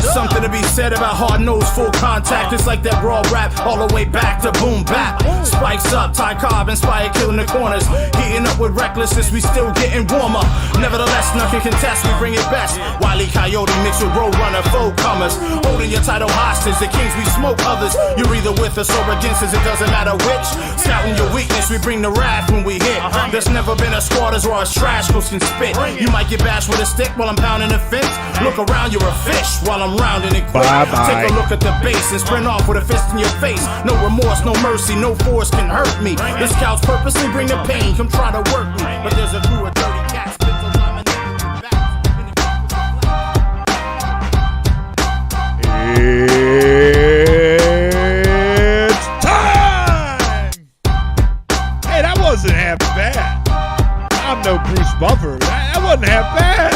There's something to be said about hard-nosed full contact. It's like that raw rap all the way back to boom bap. Spikes up, Ty Cobb inspired killing the corners. Heating up with recklessness, we still getting warmer. Nevertheless, nothing contest, we bring it best. Wile E. Coyote mixed with Roadrunner, full comers. Holding your title hostage, the kings we smoke others. You're either with us or against us, it doesn't matter which. Scouting your weakness, we bring the wrath when we hit. There's never been a squad as raw as trash can spit. You might get bashed with a stick while I'm pounding the fence. Look around, you're a fish while I'm rounding it quick. Take a look at the base and sprint off with a fist in your face. No remorse, no mercy, no force can hurt me. The scouts purposely bring the pain, come try to work me. But there's a crew of dirty cats. It's time! Hey, that wasn't half bad. I'm no Bruce Buffer. That wasn't half bad.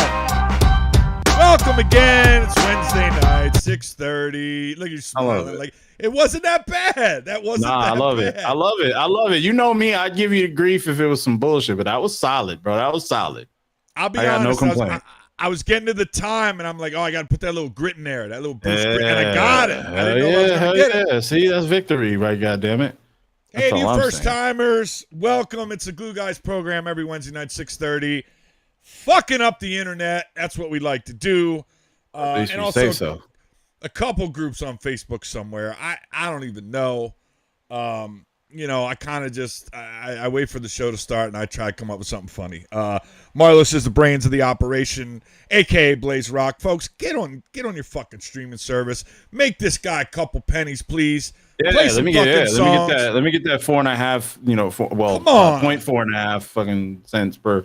Welcome again. It's Wednesday night, 6:30. Look, you're smiling. Like, it wasn't that bad. That wasn't that bad. I love it. I love it. I love it. You know me, I'd give you the grief if it was some bullshit, but that was solid, bro. That was solid. I'll be honest. honest. No complaint. I was getting to the time, and I'm like, oh, I got to put that little grit in there, that little Bruce grit, and I got it. I didn't know I was going to get it. See, that's victory, right? goddammit. Hey, you first-timers, welcome. It's the Glue Guys program every Wednesday night, 6:30. Fucking up the internet. That's what we like to do. At least and you also say so. A couple groups on Facebook somewhere. I don't even know. You know, I kind of just I wait for the show to start and I try to come up with something funny. Marlos is the brains of the operation, aka Blaze Rock. Folks, get on your fucking streaming service. Make this guy a couple pennies, please. Yeah, let me get that 4.5. You know, 0.4.5 fucking cents per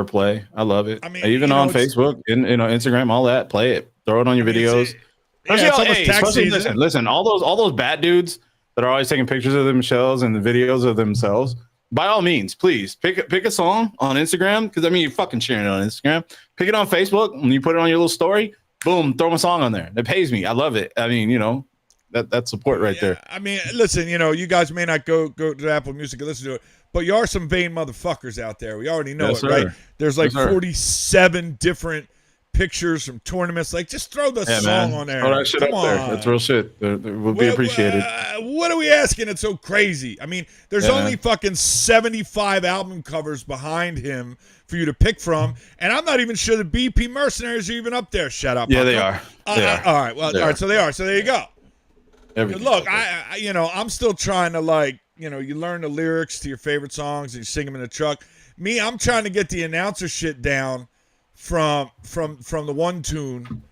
play. I love it. I mean, even on Facebook and Instagram, all that. Play it. Throw it on your videos. Listen, all those bat dudes that are always taking pictures of themselves and the videos of themselves. By all means, please pick a song on Instagram, because I mean you're fucking sharing it on Instagram. Pick it on Facebook and you put it on your little story. Boom, throw my song on there. That pays me. I love it. I mean, that's support right there. I mean, listen, you guys may not go to Apple Music and listen to it, but you are some vain motherfuckers out there. We already know right? There's like 47 different pictures from tournaments. Like, just throw the song on there. Throw that shit up there. That's real shit. It will be appreciated. What are we asking? It's so crazy. I mean, there's only fucking 75 album covers behind him for you to pick from, and I'm not even sure the BP Mercenaries are even up there. Shut up. Yeah, they are. All right. Well, all right. So they are. So there you go. Look, I'm still trying to you learn the lyrics to your favorite songs and you sing them in the truck. Me, I'm trying to get the announcer shit down from the one tune,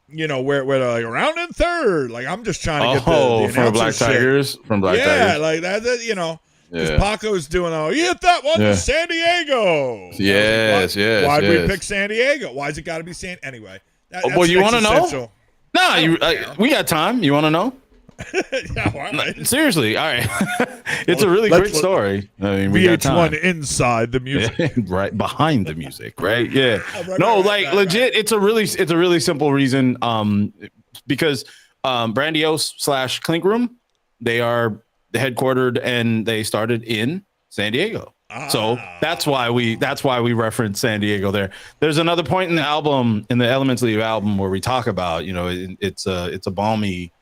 where they're like around in third. Like, I'm just trying to get the from Black Tigers, from Black Tigers. Yeah, like that. Because Paco's doing you hit that one to San Diego. Yes. Why'd we pick San Diego? Why's it got to be Anyway. Well, you want to know? No, we got time. You want to know? Yeah, all right. Seriously, all right. It's a really great story. I mean, we got time. VH1 inside the music, right behind the music, right? Yeah. Legit. It's a really simple reason. Because Brandiose / Clink Room, they are headquartered and they started in San Diego. So that's why we reference San Diego there. There's another point in the album, in the Elements Leave album, where we talk about, it's a balmy,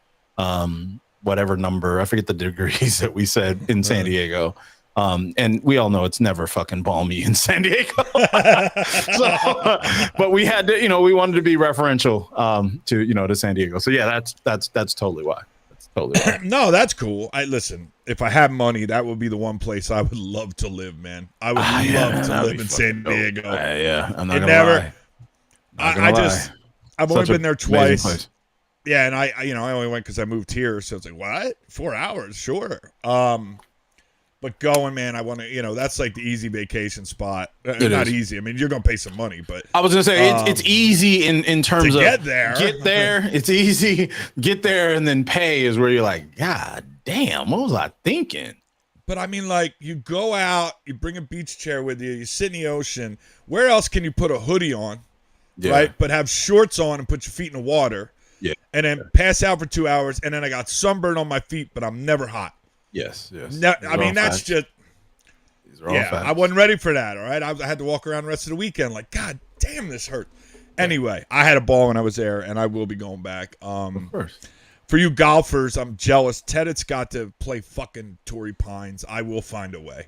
whatever number, I forget the degrees that we said in San Diego. And we all know it's never fucking balmy in San Diego. But we had to, we wanted to be referential to San Diego. So yeah, that's totally why. No, that's cool. Listen, if I have money, that would be the one place I would love to live, man. I would love to live in San Diego. I'm not gonna lie. I've only been there twice. Yeah, and I only went because I moved here, so it's like, what? 4 hours, sure. But going, man, I want to, that's like the easy vacation spot. Not easy. I mean, you're gonna pay some money, but I was gonna say it's easy in terms of get there. It's easy. Get there and then pay is where you're like, God damn, what was I thinking? But I mean, like, you go out, you bring a beach chair with you, you sit in the ocean. Where else can you put a hoodie on, right? But have shorts on and put your feet in the water, and then pass out for 2 hours, and then I got sunburn on my feet, but I'm never hot. Yes. No, I mean, that's just. These are all facts. I wasn't ready for that. All right, I had to walk around the rest of the weekend like, God damn, this hurt. Anyway, I had a ball when I was there, and I will be going back. Of course. For you golfers, I'm jealous. Tedit's got to play fucking Torrey Pines. I will find a way.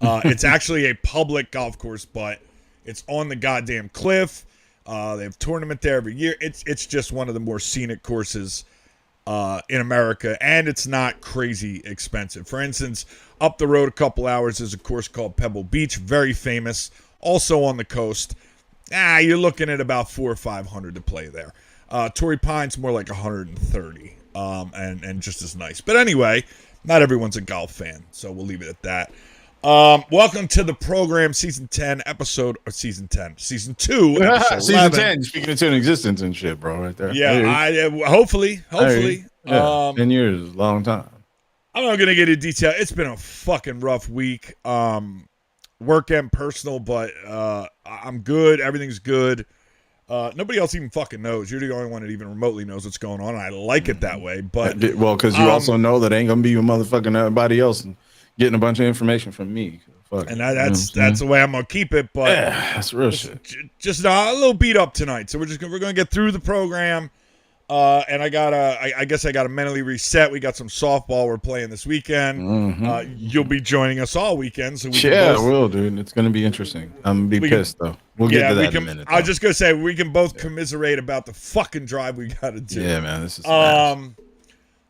It's actually a public golf course, but it's on the goddamn cliff. They have a tournament there every year. It's just one of the more scenic courses in America, and it's not crazy expensive. For instance, up the road a couple hours is a course called Pebble Beach, very famous, also on the coast. You're looking at about $400 or $500 to play there. Torrey Pines more like 130, and just as nice. But anyway, not everyone's a golf fan, so we'll leave it at that. Welcome to the program, season 10, season 2, episode season 11. 10, speaking into an existence and shit, bro, right there. Yeah, hopefully. Yeah, 10 years is a long time. I'm not going to get into detail. It's been a fucking rough week. Work and personal, but I'm good. Everything's good. Nobody else even fucking knows. You're the only one that even remotely knows what's going on. I like it that way. But well, because you also know that ain't gonna be a motherfucking everybody else and getting a bunch of information from me. Fuck, and that's the way I'm gonna keep it. But yeah, that's real shit. Just a little beat up tonight. So we're gonna get through the program. And I guess I gotta mentally reset. We got some softball we're playing this weekend. You'll be joining us all weekend, so will, dude. It's gonna be interesting. I'm gonna be pissed though. We'll get to that in a minute. I was just gonna say we can both commiserate about the fucking drive we gotta do. Yeah, man. This is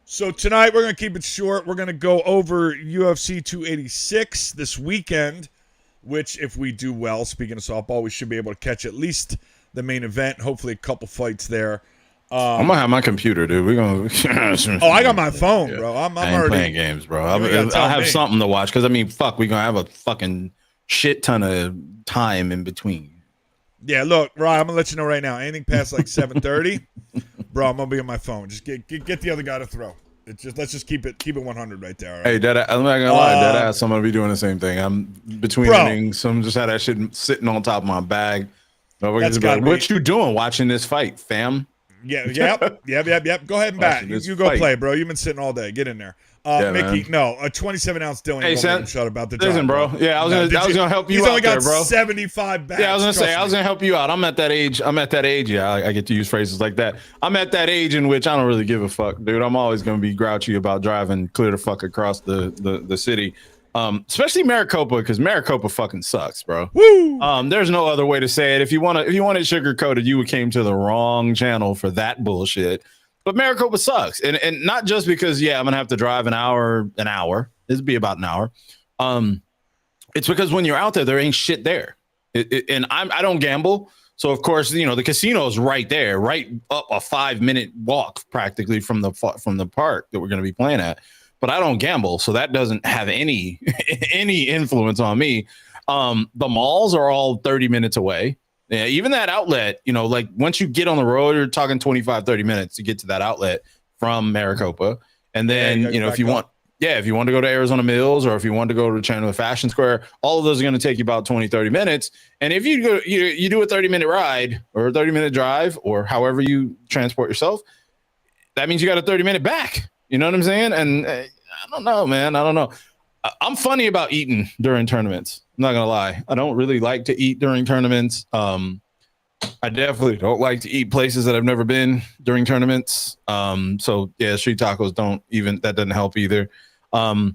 so tonight we're gonna keep it short. We're gonna go over UFC 286 this weekend, which if we do well, speaking of softball, we should be able to catch at least the main event. Hopefully a couple fights there. I'm gonna have my computer, dude. We're gonna. I got my phone, bro. I'm already playing games, bro. I'll have something to watch because I mean, fuck, we're gonna have a fucking shit ton of time in between. Yeah, look, Ryan, I'm gonna let you know right now. Anything past like 7:30, bro, I'm gonna be on my phone. Just get the other guy to throw. Let's just keep it 100 right there. All right? Hey, I'm not gonna lie, deadass. I'm gonna be doing the same thing. I'm between innings. So I'm just had that shit sitting on top of my bag. What you doing watching this fight, fam? Yep. Go ahead and bat. You go play, bro. You've been sitting all day. Get in there. Mickey, man. No, a 27-ounce Dylan. Hey, shut about the listen, bro. Yeah, I was gonna help you out. He's only got bro. 75 bats. Yeah, I was gonna say I was gonna help you out. I'm at that age. Yeah, I get to use phrases like that. I'm at that age in which I don't really give a fuck, dude. I'm always gonna be grouchy about driving clear the fuck across the city. Especially Maricopa, because Maricopa fucking sucks, bro. Woo! There's no other way to say it. If you want it sugar coated, you came to the wrong channel for that bullshit. But Maricopa sucks, and not just because I'm gonna have to drive an hour. It'd be about an hour. It's because when you're out there ain't shit there. And I don't gamble, so of course the casino's right there, right up a 5-minute walk practically from the park that we're gonna be playing at. But I don't gamble, so that doesn't have any influence on me. The malls are all 30 minutes away. Yeah, even that outlet, like once you get on the road, you're talking 25-30 minutes to get to that outlet from Maricopa. And then, if you want to go to Arizona Mills or if you want to go to Chandler Fashion Square, all of those are going to take you about 20-30 minutes. And if you go, you do a 30-minute ride or a 30-minute drive or however you transport yourself, that means you got a 30-minute back. You know what I'm saying? And I don't know, man. I don't know. I'm funny about eating during tournaments. I'm not gonna lie. I don't really like to eat during tournaments. I definitely don't like to eat places that I've never been during tournaments. So yeah, street tacos that doesn't help either. The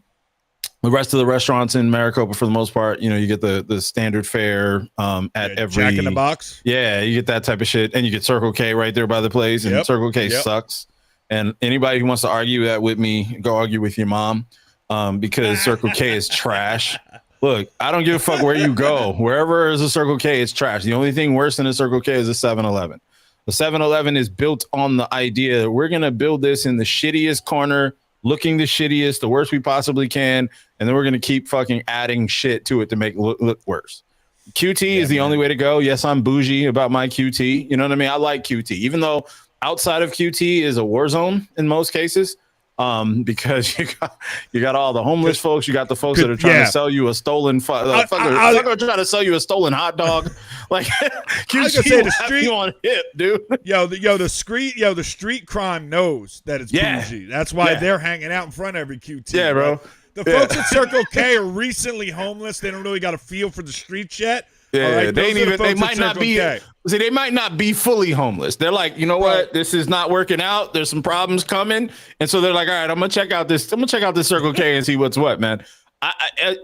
rest of the restaurants in Maricopa, for the most part, you get the standard fare at every Jack in the Box. Yeah, you get that type of shit, and you get Circle K right there by the place, and Circle K sucks. And anybody who wants to argue that with me, go argue with your mom, because Circle K is trash. Look, I don't give a fuck where you go. Wherever is a Circle K, it's trash. The only thing worse than a Circle K is a 7-Eleven. The 7-Eleven is built on the idea that we're going to build this in the shittiest corner, looking the shittiest, the worst we possibly can, and then we're going to keep fucking adding shit to it to make it look worse. QT is the only way to go. Yes, I'm bougie about my QT. You know what I mean? I like QT, even though outside of QT is a war zone in most cases. Because you got all the homeless folks, you got the folks that are trying to sell you a stolen trying to sell you a stolen hot dog. Like QT, I say the street on hip, dude. The street crime knows that it's bougie. That's why they're hanging out in front of every QT. Yeah, bro. The folks at Circle K are recently homeless. They don't really got a feel for the streets yet. Yeah, right? they ain't even. They might not Circle be. K. See, they might not be fully homeless. They're like, you know what? This is not working out. There's some problems coming, and so they're like, all right, I'm gonna check out this. I'm gonna check out this Circle K and see what's what, man.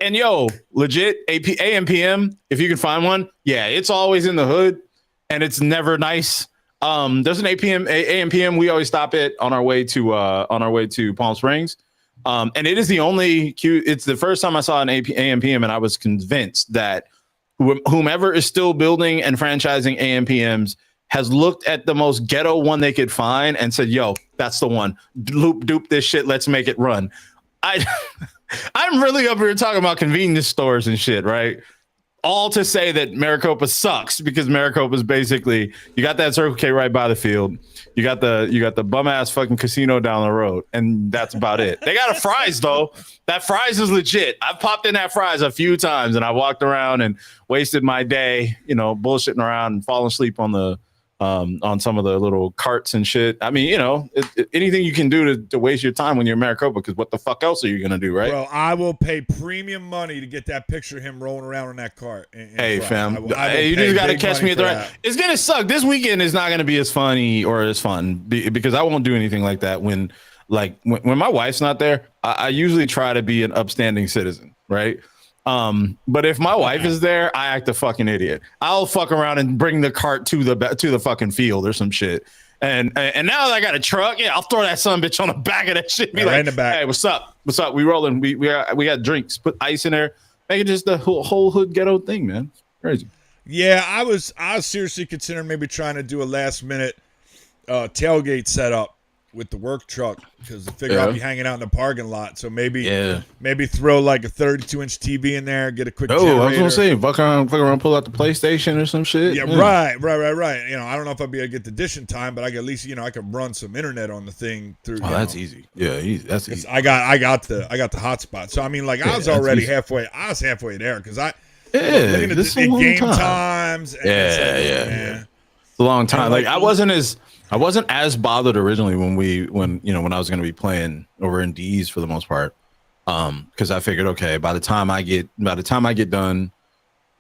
And yo, legit AM PM. If you can find one, yeah, it's always in the hood, and it's never nice. There's an AM PM we always stop it on our way to Palm Springs. And it is the only it's the first time I saw an AM PM, and I was convinced that whomever is still building and franchising AMPMs has looked at the most ghetto one they could find and said, yo, that's the one. Dupe this shit. Let's make it run. I'm really up here talking about convenience stores and shit, right? All to say that Maricopa sucks, because Maricopa is basically, you got that Circle K right by the field. You got the bum ass fucking casino down the road, and that's about it. They got a Fry's though. That Fry's is legit. I've popped in that Fry's a few times, and I walked around and wasted my day, bullshitting around and falling asleep on some of the little carts and shit. I mean, anything you can do to waste your time when you're in Maricopa, because what the fuck else are you gonna do, right? Bro, I will pay premium money to get that picture of him rolling around in that cart. Hey, fam, you just gotta catch me at the right. It's gonna suck. This weekend is not gonna be as funny or as fun because I won't do anything like that when my wife's not there. I usually try to be an upstanding citizen, right? But if my wife is there, I act a fucking idiot. I'll fuck around and bring the cart to the fucking field or some shit. And now that I got a truck, yeah, I'll throw that son bitch on the back of that shit. Be like, in the back. Hey, what's up? What's up? We rolling. We got drinks. Put ice in there. Make it just the whole hood ghetto thing, man. Crazy. Yeah, I was seriously considering maybe trying to do a last minute tailgate setup with the work truck, because I figure I'll be hanging out in the parking lot. So maybe throw like a 32-inch TV in there, get a quick generator. I was gonna say, fuck around, pull out the PlayStation or some shit. Yeah, right. I don't know if I'll be able to get the dish in time, but I can at least, I can run some internet on the thing through. Oh, that's easy. Yeah, easy. That's easy. I got the hotspot. So I mean, like, I was already halfway. I was halfway there because looking at the game times. And It's a long time. Like I wasn't as bothered originally when I was going to be playing over in D's for the most part, because I figured, okay, by the time I get done,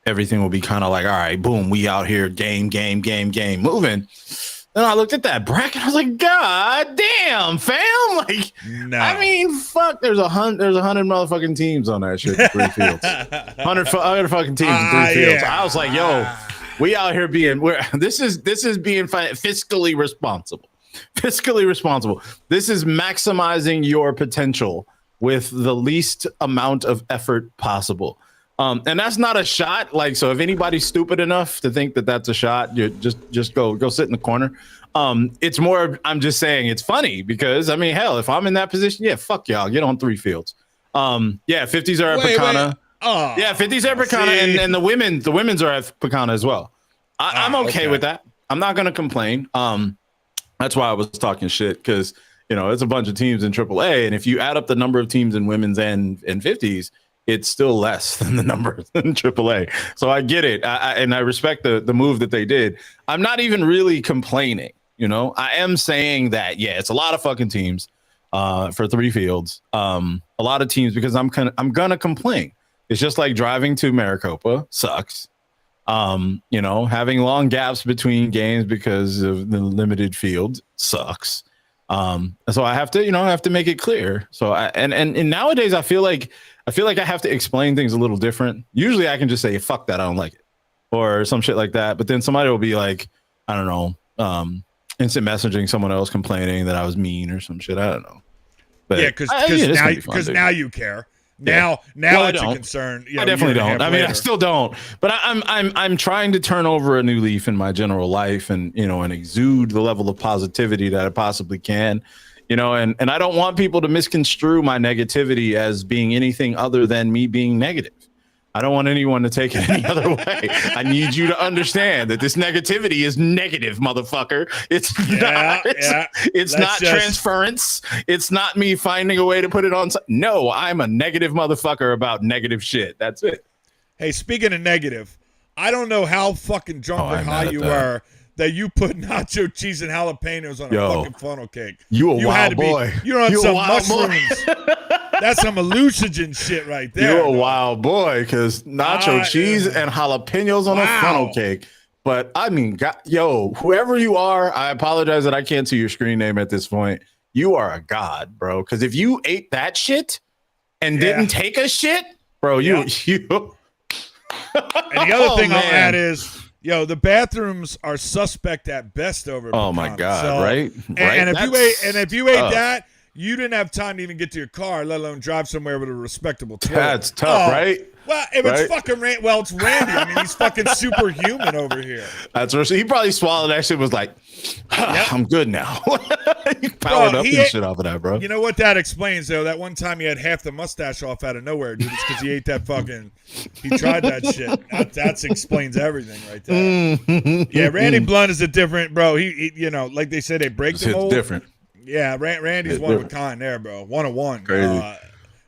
everything will be kind of like, all right, boom, we out here, game, moving. Then I looked at that bracket, I was like, God damn, fam, like, no. I mean, fuck, there's 100 motherfucking teams on that shit, 3 fields, 100 fucking teams in 3 fields. I was like, yo. We out here this is being fiscally responsible. This is maximizing your potential with the least amount of effort possible. And that's not a shot. Like, so if anybody's stupid enough to think that that's a shot, you just go sit in the corner. It's more, I'm just saying it's funny because, I mean, hell, if I'm in that position, yeah, fuck y'all, get on 3 fields. 50s are at Pecana. Oh, yeah, 50s at Pecana, and the women's are at Pecana as well. I'm okay with that. I'm not gonna complain. That's why I was talking shit, because it's a bunch of teams in AAA, and if you add up the number of teams in women's and 50s, it's still less than the number in AAA. So I get it, and I respect the move that they did. I'm not even really complaining. I am saying that it's a lot of fucking teams for 3 fields. A lot of teams, because I'm gonna complain. It's just like driving to Maricopa sucks. Having long gaps between games because of the limited field sucks. So I have to make it clear. So and nowadays I feel like I have to explain things a little different. Usually I can just say, fuck that, I don't like it, or some shit like that. But then somebody will be like, I don't know, instant messaging someone else complaining that I was mean or some shit. I don't know. But because now you care. Now it's a concern. I definitely don't. I mean, I still don't. But I'm trying to turn over a new leaf in my general life, and and exude the level of positivity that I possibly can. And I don't want people to misconstrue my negativity as being anything other than me being negative. I don't want anyone to take it any other way. I need you to understand that this negativity is negative, motherfucker. It's not transference. It's not me finding a way to put it on. No, I'm a negative motherfucker about negative shit. That's it. Hey, speaking of negative, I don't know how fucking drunk or high you were that you put nacho cheese and jalapenos on a fucking funnel cake. You a wild boy. You're on some mushrooms. That's some hallucinogen shit right there. You're a wild boy, because nacho cheese and jalapenos on a funnel cake. But I mean, yo, whoever you are, I apologize that I can't see your screen name at this point. You are a god, bro. Because if you ate that shit and didn't take a shit, bro, you. And the other thing I'll add is, yo, the bathrooms are suspect at best over. Oh my god, right? And if you ate that, you didn't have time to even get to your car, let alone drive somewhere with a respectable toilet. That's tough, right? Well, if it's fucking it's Randy. I mean, he's fucking superhuman over here. That's what he probably swallowed that shit. Was like, I'm good now. He powered up and shit off of that, bro. You know what that explains, though? That one time he had half the mustache off out of nowhere, dude. It's because he ate that fucking. He tried that shit. That explains everything right there. Yeah, Randy Blunt is a different, bro. He you know, like they said, they break the mold. Different. Yeah, Randy's one of a kind there, bro. 101. Crazy.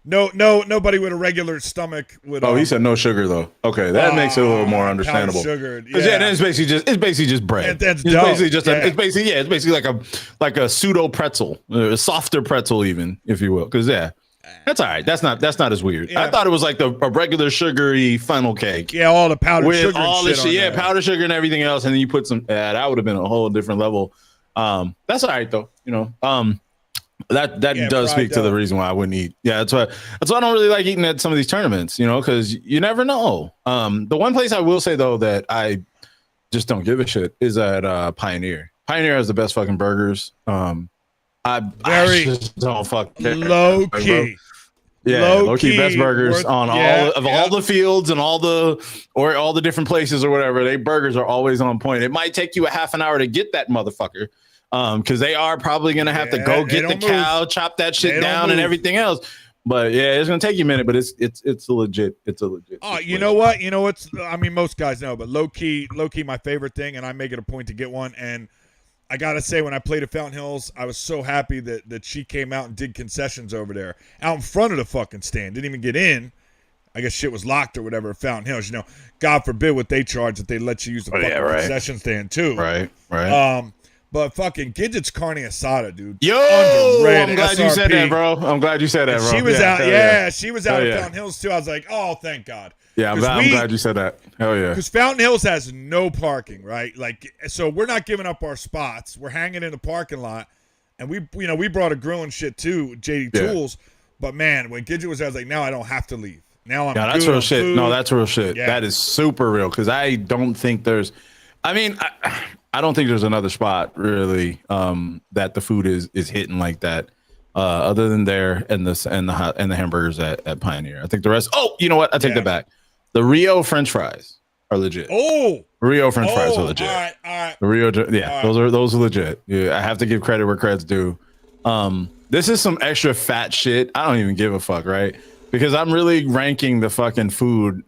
Nobody with a regular stomach would. He said no sugar though. Okay, that makes it a little more understandable. Sugar, then it's basically just bread. That's it's dope. basically just it's basically like a pseudo pretzel, a softer pretzel even, if you will. Because that's all right. That's not as weird. Yeah. I thought it was like a regular sugary funnel cake. Yeah, all the powdered with sugar, all and the shit. Yeah, powdered sugar and everything else, and then you put some. That would have been a whole different level. That's all right though. You know. That does speak to the reason why I wouldn't eat. Yeah, that's why I don't really like eating at some of these tournaments, you know, because you never know. The one place I will say though that I just don't give a shit is at Pioneer. Pioneer has the best fucking burgers. I just don't fuck care. Low key. Yeah, low key best burgers on all the fields and all the different places or whatever. They burgers are always on point. It might take you a half an hour to get that motherfucker. Because they are probably gonna have to go get the cow, chop that shit down, and everything else. But yeah, it's gonna take you a minute, but it's a legit. Oh, you know what? You know what's? I mean, most guys know, but low key, my favorite thing, and I make it a point to get one. And I gotta say, when I played at Fountain Hills, I was so happy that she came out and did concessions over there, out in front of the fucking stand. Didn't even get in. I guess shit was locked or whatever at Fountain Hills. You know, God forbid what they charge that they let you use the fucking concession stand too. Right. But fucking Gidget's carne asada, dude. Yo, underrated. I'm glad SRP. you said that, bro. I'm glad you said that, bro. She was out. She was out at Fountain Hills too. I was like, oh, thank God. Yeah, I'm glad you said that. Hell yeah. Because Fountain Hills has no parking, right? Like, so we're not giving up our spots. We're hanging in the parking lot, and we brought a grill and shit too, JD Tools. But man, when Gidget was there, I was like, now I don't have to leave. Now I'm. That's real shit. Food. No, that's real shit. Yeah. That is super real. Because I don't think there's. I mean, I don't think there's another spot really that the food is hitting like that, other than there and the hamburgers at Pioneer. I think the rest. Oh, you know what? I take that back. The Rio French fries are legit. Oh, Rio French fries are legit. All right. The Rio, those are legit. Yeah, I have to give credit where credit's due. This is some extra fat shit. I don't even give a fuck, right? Because I'm really ranking the fucking food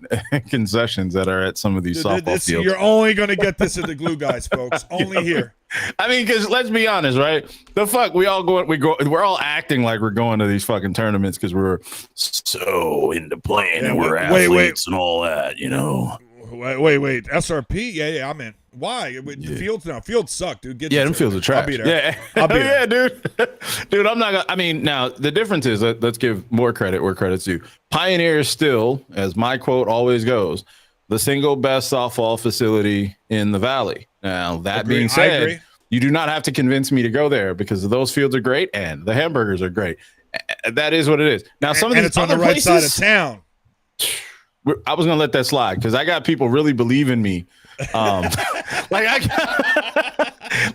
concessions that are at some of these softball fields. You're only going to get this at the Glue Guys, folks. Only here. I mean, because let's be honest, right? The fuck, we're all acting like we're going to these fucking tournaments because we're so into playing and we're athletes and all that, you know. Wait. SRP? Yeah, I'm in. Why? The fields suck, dude. Them fields are trash. I'll be there. Yeah, I'll be there. Yeah, dude. I'm not gonna. I mean, now the difference is let's give more credit where credit's due. Pioneer is still, as my quote always goes, the single best softball facility in the valley. Now that being said, you do not have to convince me to go there because those fields are great and the hamburgers are great. That is what it is. Now some of these it's on the right side of town. I was gonna let that slide because I got people really believing me. I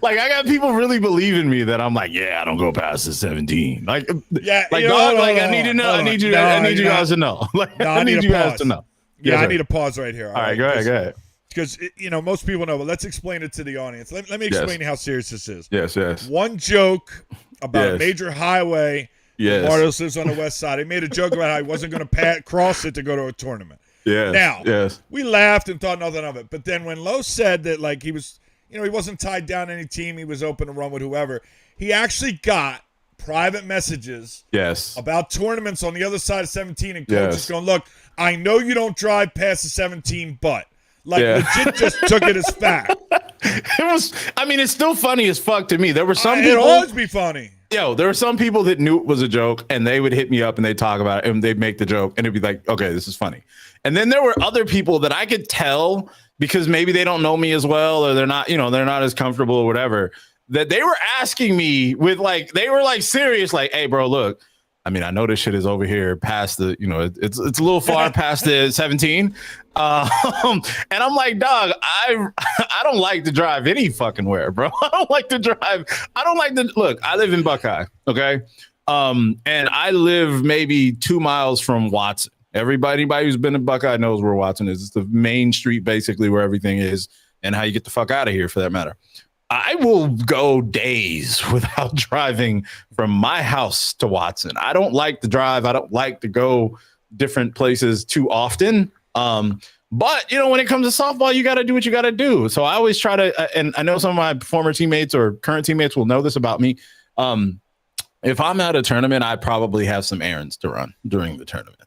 got people really believing me that I'm like, I don't go past the 17. I need to know. I need you guys to know. I need you guys to know. Yeah, I need a pause right here. All right, go ahead. Because most people know, but let's explain it to the audience. Let me explain how serious this is. Yes. One joke about a major highway. Yes. Mardos lives on the west side. He made a joke about how he wasn't going to cross it to go to a tournament. We laughed and thought nothing of it. But then when Lowe said that, like, he was, he wasn't tied down to any team, he was open to run with whoever, he actually got private messages about tournaments on the other side of 17 and coaches going, look, I know you don't drive past the 17, but legit just took it as fact. It's still funny as fuck to me. There were some people. It'll always be funny. there were some people that knew it was a joke, and they would hit me up and they'd talk about it, and they'd make the joke, and it'd be like, okay, this is funny. And then there were other people that I could tell, because maybe they don't know me as well, or they're not as comfortable or whatever, that they were asking me with like, they were like serious, like, hey, bro, look, I mean, I know this shit is over here past the, it's a little far past the 17. And I'm like, dog, I don't like to drive any fucking where, bro. I don't like to drive. I don't like to look. I live in Buckeye, okay, and I live maybe 2 miles from Watson. Anybody who's been in Buckeye knows where Watson is. It's the main street, basically, where everything is, and how you get the fuck out of here, for that matter. I will go days without driving from my house to Watson. I don't like to drive. I don't like to go different places too often. But, when it comes to softball, you got to do what you got to do. So I always try to, and I know some of my former teammates or current teammates will know this about me. If I'm at a tournament, I probably have some errands to run during the tournament.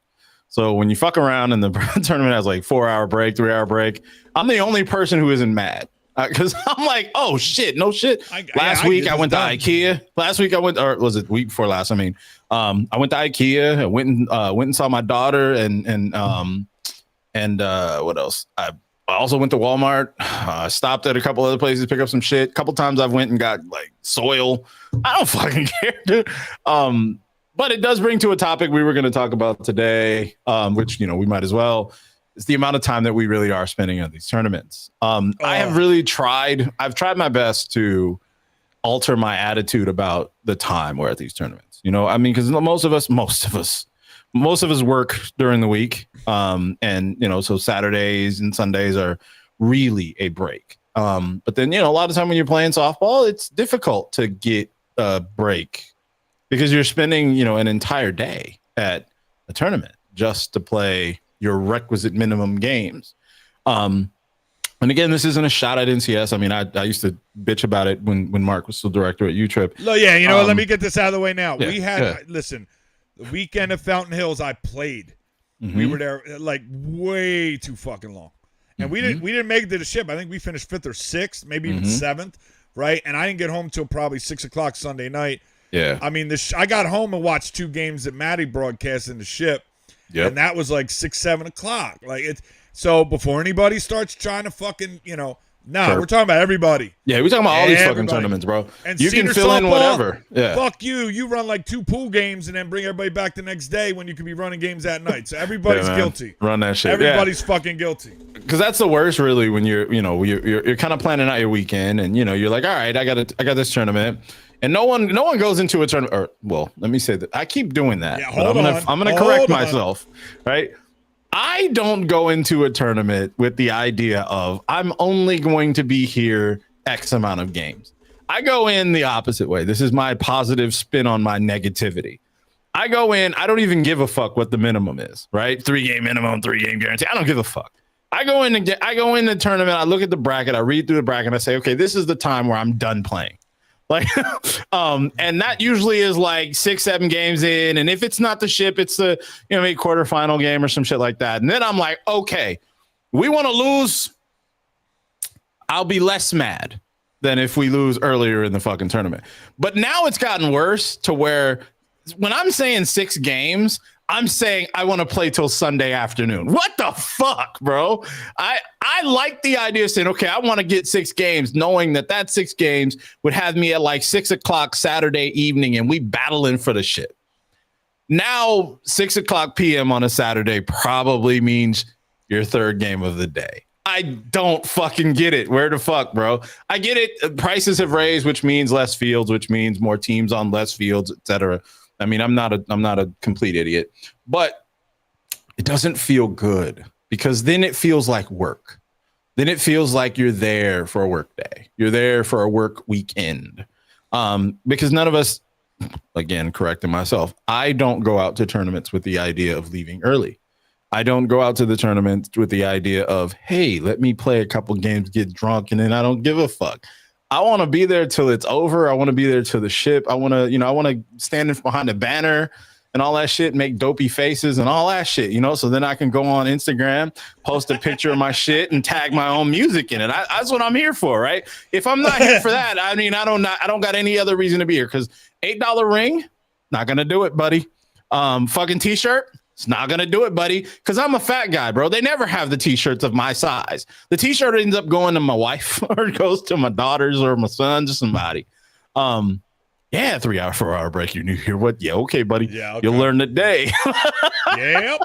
So when you fuck around and the tournament has like 4-hour break, 3-hour break, I'm the only person who isn't mad. Because I'm like, oh shit, no shit. Last week I went to IKEA. Last week I went, or was it week before last? I mean, I went to IKEA. I went and saw my daughter, and what else? I also went to Walmart. Stopped at a couple other places to pick up some shit. A couple times I've went and got like soil. I don't fucking care, dude. But it does bring to a topic we were going to talk about today, which we might as well. It's the amount of time that we really are spending on these tournaments. I have really tried. I've tried my best to alter my attitude about the time we're at these tournaments. I mean, because most of us work during the week. So Saturdays and Sundays are really a break. But then, a lot of time when you're playing softball, it's difficult to get a break because you're spending, an entire day at a tournament just to play your requisite minimum games. And again, this isn't a shot at NCS. I mean, I used to bitch about it when Mark was still director at UUUUPPP. No, yeah, let me get this out of the way now. Listen, the weekend at Fountain Hills, I played. Mm-hmm. We were there like way too fucking long. And we didn't make it to the ship. I think we finished 5th or 6th, maybe even 7th, right? And I didn't get home till probably 6 o'clock Sunday night. Yeah. I mean, I got home and watched 2 games that Maddie broadcast in the ship. Yep. And that was like 6, 7 o'clock. Like so before anybody starts trying to fucking, sure. We're talking about everybody. Yeah, we're talking about all these fucking tournaments, bro. And you can fill in whatever. Yeah. Fuck you. You run like 2 pool games and then bring everybody back the next day when you could be running games at night. So everybody's guilty. Run that shit. Everybody's fucking guilty. Because that's the worst, really, when you're kind of planning out your weekend and you're like, all right, I got this tournament. And no one goes into a tournament. Or, well, let me say that I keep doing that. Yeah, I'm gonna correct myself, right? I don't go into a tournament with the idea of I'm only going to be here X amount of games. I go in the opposite way. This is my positive spin on my negativity. I go in. I don't even give a fuck what the minimum is, right? 3-game minimum, 3-game guarantee. I don't give a fuck. I go in the tournament. I look at the bracket. I read through the bracket. And I say, okay, this is the time where I'm done playing. Like, and that usually is like 6, 7 games in. And if it's not the ship, it's the, maybe quarterfinal game or some shit like that. And then I'm like, okay, we want to lose. I'll be less mad than if we lose earlier in the fucking tournament. But now it's gotten worse to where when I'm saying 6 games, I'm saying I want to play till Sunday afternoon. What the fuck, bro? I like the idea of saying, okay, I want to get 6 games, knowing that 6 games would have me at like 6 o'clock Saturday evening and we battling for the shit. Now, 6 o'clock p.m. on a Saturday probably means your 3rd game of the day. I don't fucking get it. Where the fuck, bro? I get it. Prices have raised, which means less fields, which means more teams on less fields, etc. I mean, I'm not a complete idiot, but it doesn't feel good because then it feels like work. Then it feels like you're there for a work day. You're there for a work weekend. Because none of us, again, correcting myself, I don't go out to tournaments with the idea of leaving early. I don't go out to the tournament with the idea of, hey, let me play a couple games, get drunk, and then I don't give a fuck. I want to be there till it's over. I want to be there till the ship. I want to stand behind the banner and all that shit, make dopey faces and all that shit, you know. So then I can go on Instagram, post a picture of my shit, and tag my own music in it. That's what I'm here for, right? If I'm not here for that, I mean, I don't got any other reason to be here. Because $8 ring, not gonna do it, buddy. Fucking t-shirt, it's not gonna do it, buddy. Because I'm a fat guy, bro. They never have the t-shirts of my size. The t-shirt ends up going to my wife, or it goes to my daughters or my sons or somebody. Yeah, 3 hour, 4 hour break. You're new here. What? Yeah, okay, buddy. Yeah, okay. You'll learn the day. Yep.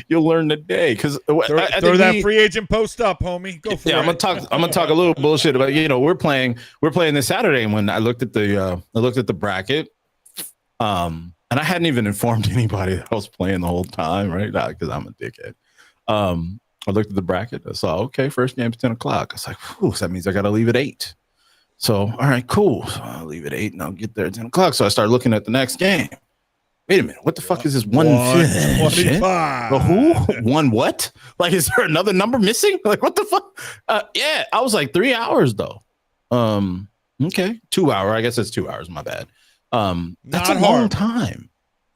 You'll learn the day. Because throw that free agent post up, homie. Go for it. I'm gonna talk a little bullshit about, you know, we're playing this Saturday, and when I looked at the bracket, and I hadn't even informed anybody that I was playing the whole time, right? Because I'm a dickhead. I looked at the bracket. I saw, okay, first game's 10 o'clock. I was like, whew, so that means I got to leave at 8. So, all right, cool. So I'll leave at 8 and I'll get there at 10 o'clock. So I started looking at the next game. Wait a minute. What the fuck is this 125? Who? One what? Like, is there another number missing? Like, what the fuck? Yeah, I was like 3 hours though. Okay, 2 hour. I guess it's 2 hours. My bad. That's a long time.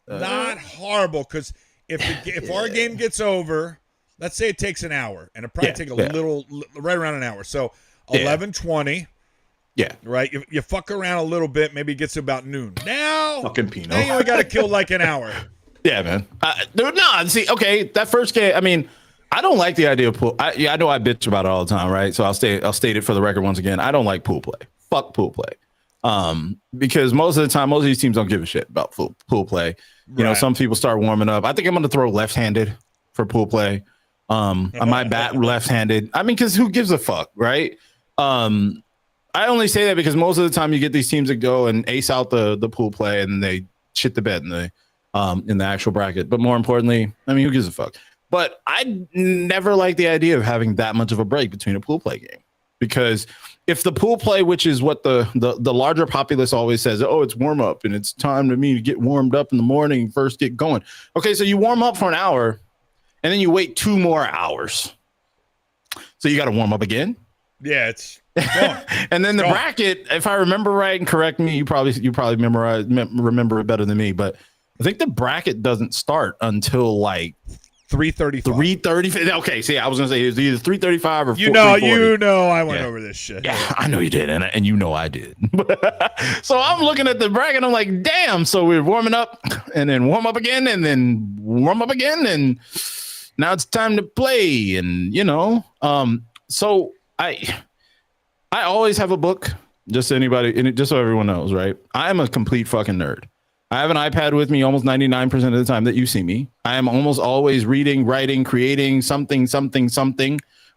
Not horrible, because if our game gets over, let's say it takes an hour, and it probably take a little, right around an hour. So 11:20. Yeah. Right. You fuck around a little bit. Maybe it gets to about noon. Now, fucking Pino. Now you only got to kill like an hour. Yeah, man. No, see, okay, that first game. I mean, I don't like the idea of pool. I know I bitch about it all the time, right? So I'll state it for the record once again. I don't like pool play. Fuck pool play. Because most of the time, most of these teams don't give a shit about pool play. You know, some people start warming up. I think I'm going to throw left-handed for pool play. I might bat left-handed. I mean, because who gives a fuck, right? I only say that because most of the time you get these teams that go and ace out the pool play and they shit the bed in the actual bracket. But more importantly, I mean, who gives a fuck? But I never like the idea of having that much of a break between a pool play game, because if the pool play, which is what the larger populace always says, oh, it's warm up and it's time to me to get warmed up in the morning, first get going. Okay, so you warm up for an hour and then you wait 2 more hours. So you got to warm up again. Yeah, it's and then the bracket, if I remember right, and correct me, you probably remember it better than me, but I think the bracket doesn't start until like 3:35. 3:30. Okay, see, I was gonna say it was either 3:35 or 4:40. I went over this shit. Yeah, I know you did, and you know I did. So I'm looking at the bracket, I'm like, damn. So we're warming up, and then warm up again, and then warm up again, and now it's time to play, and you know, so I always have a book, just so everyone knows, right? I am a complete fucking nerd. I have an iPad with me almost 99% of the time that you see me. I am almost always reading, writing, creating something,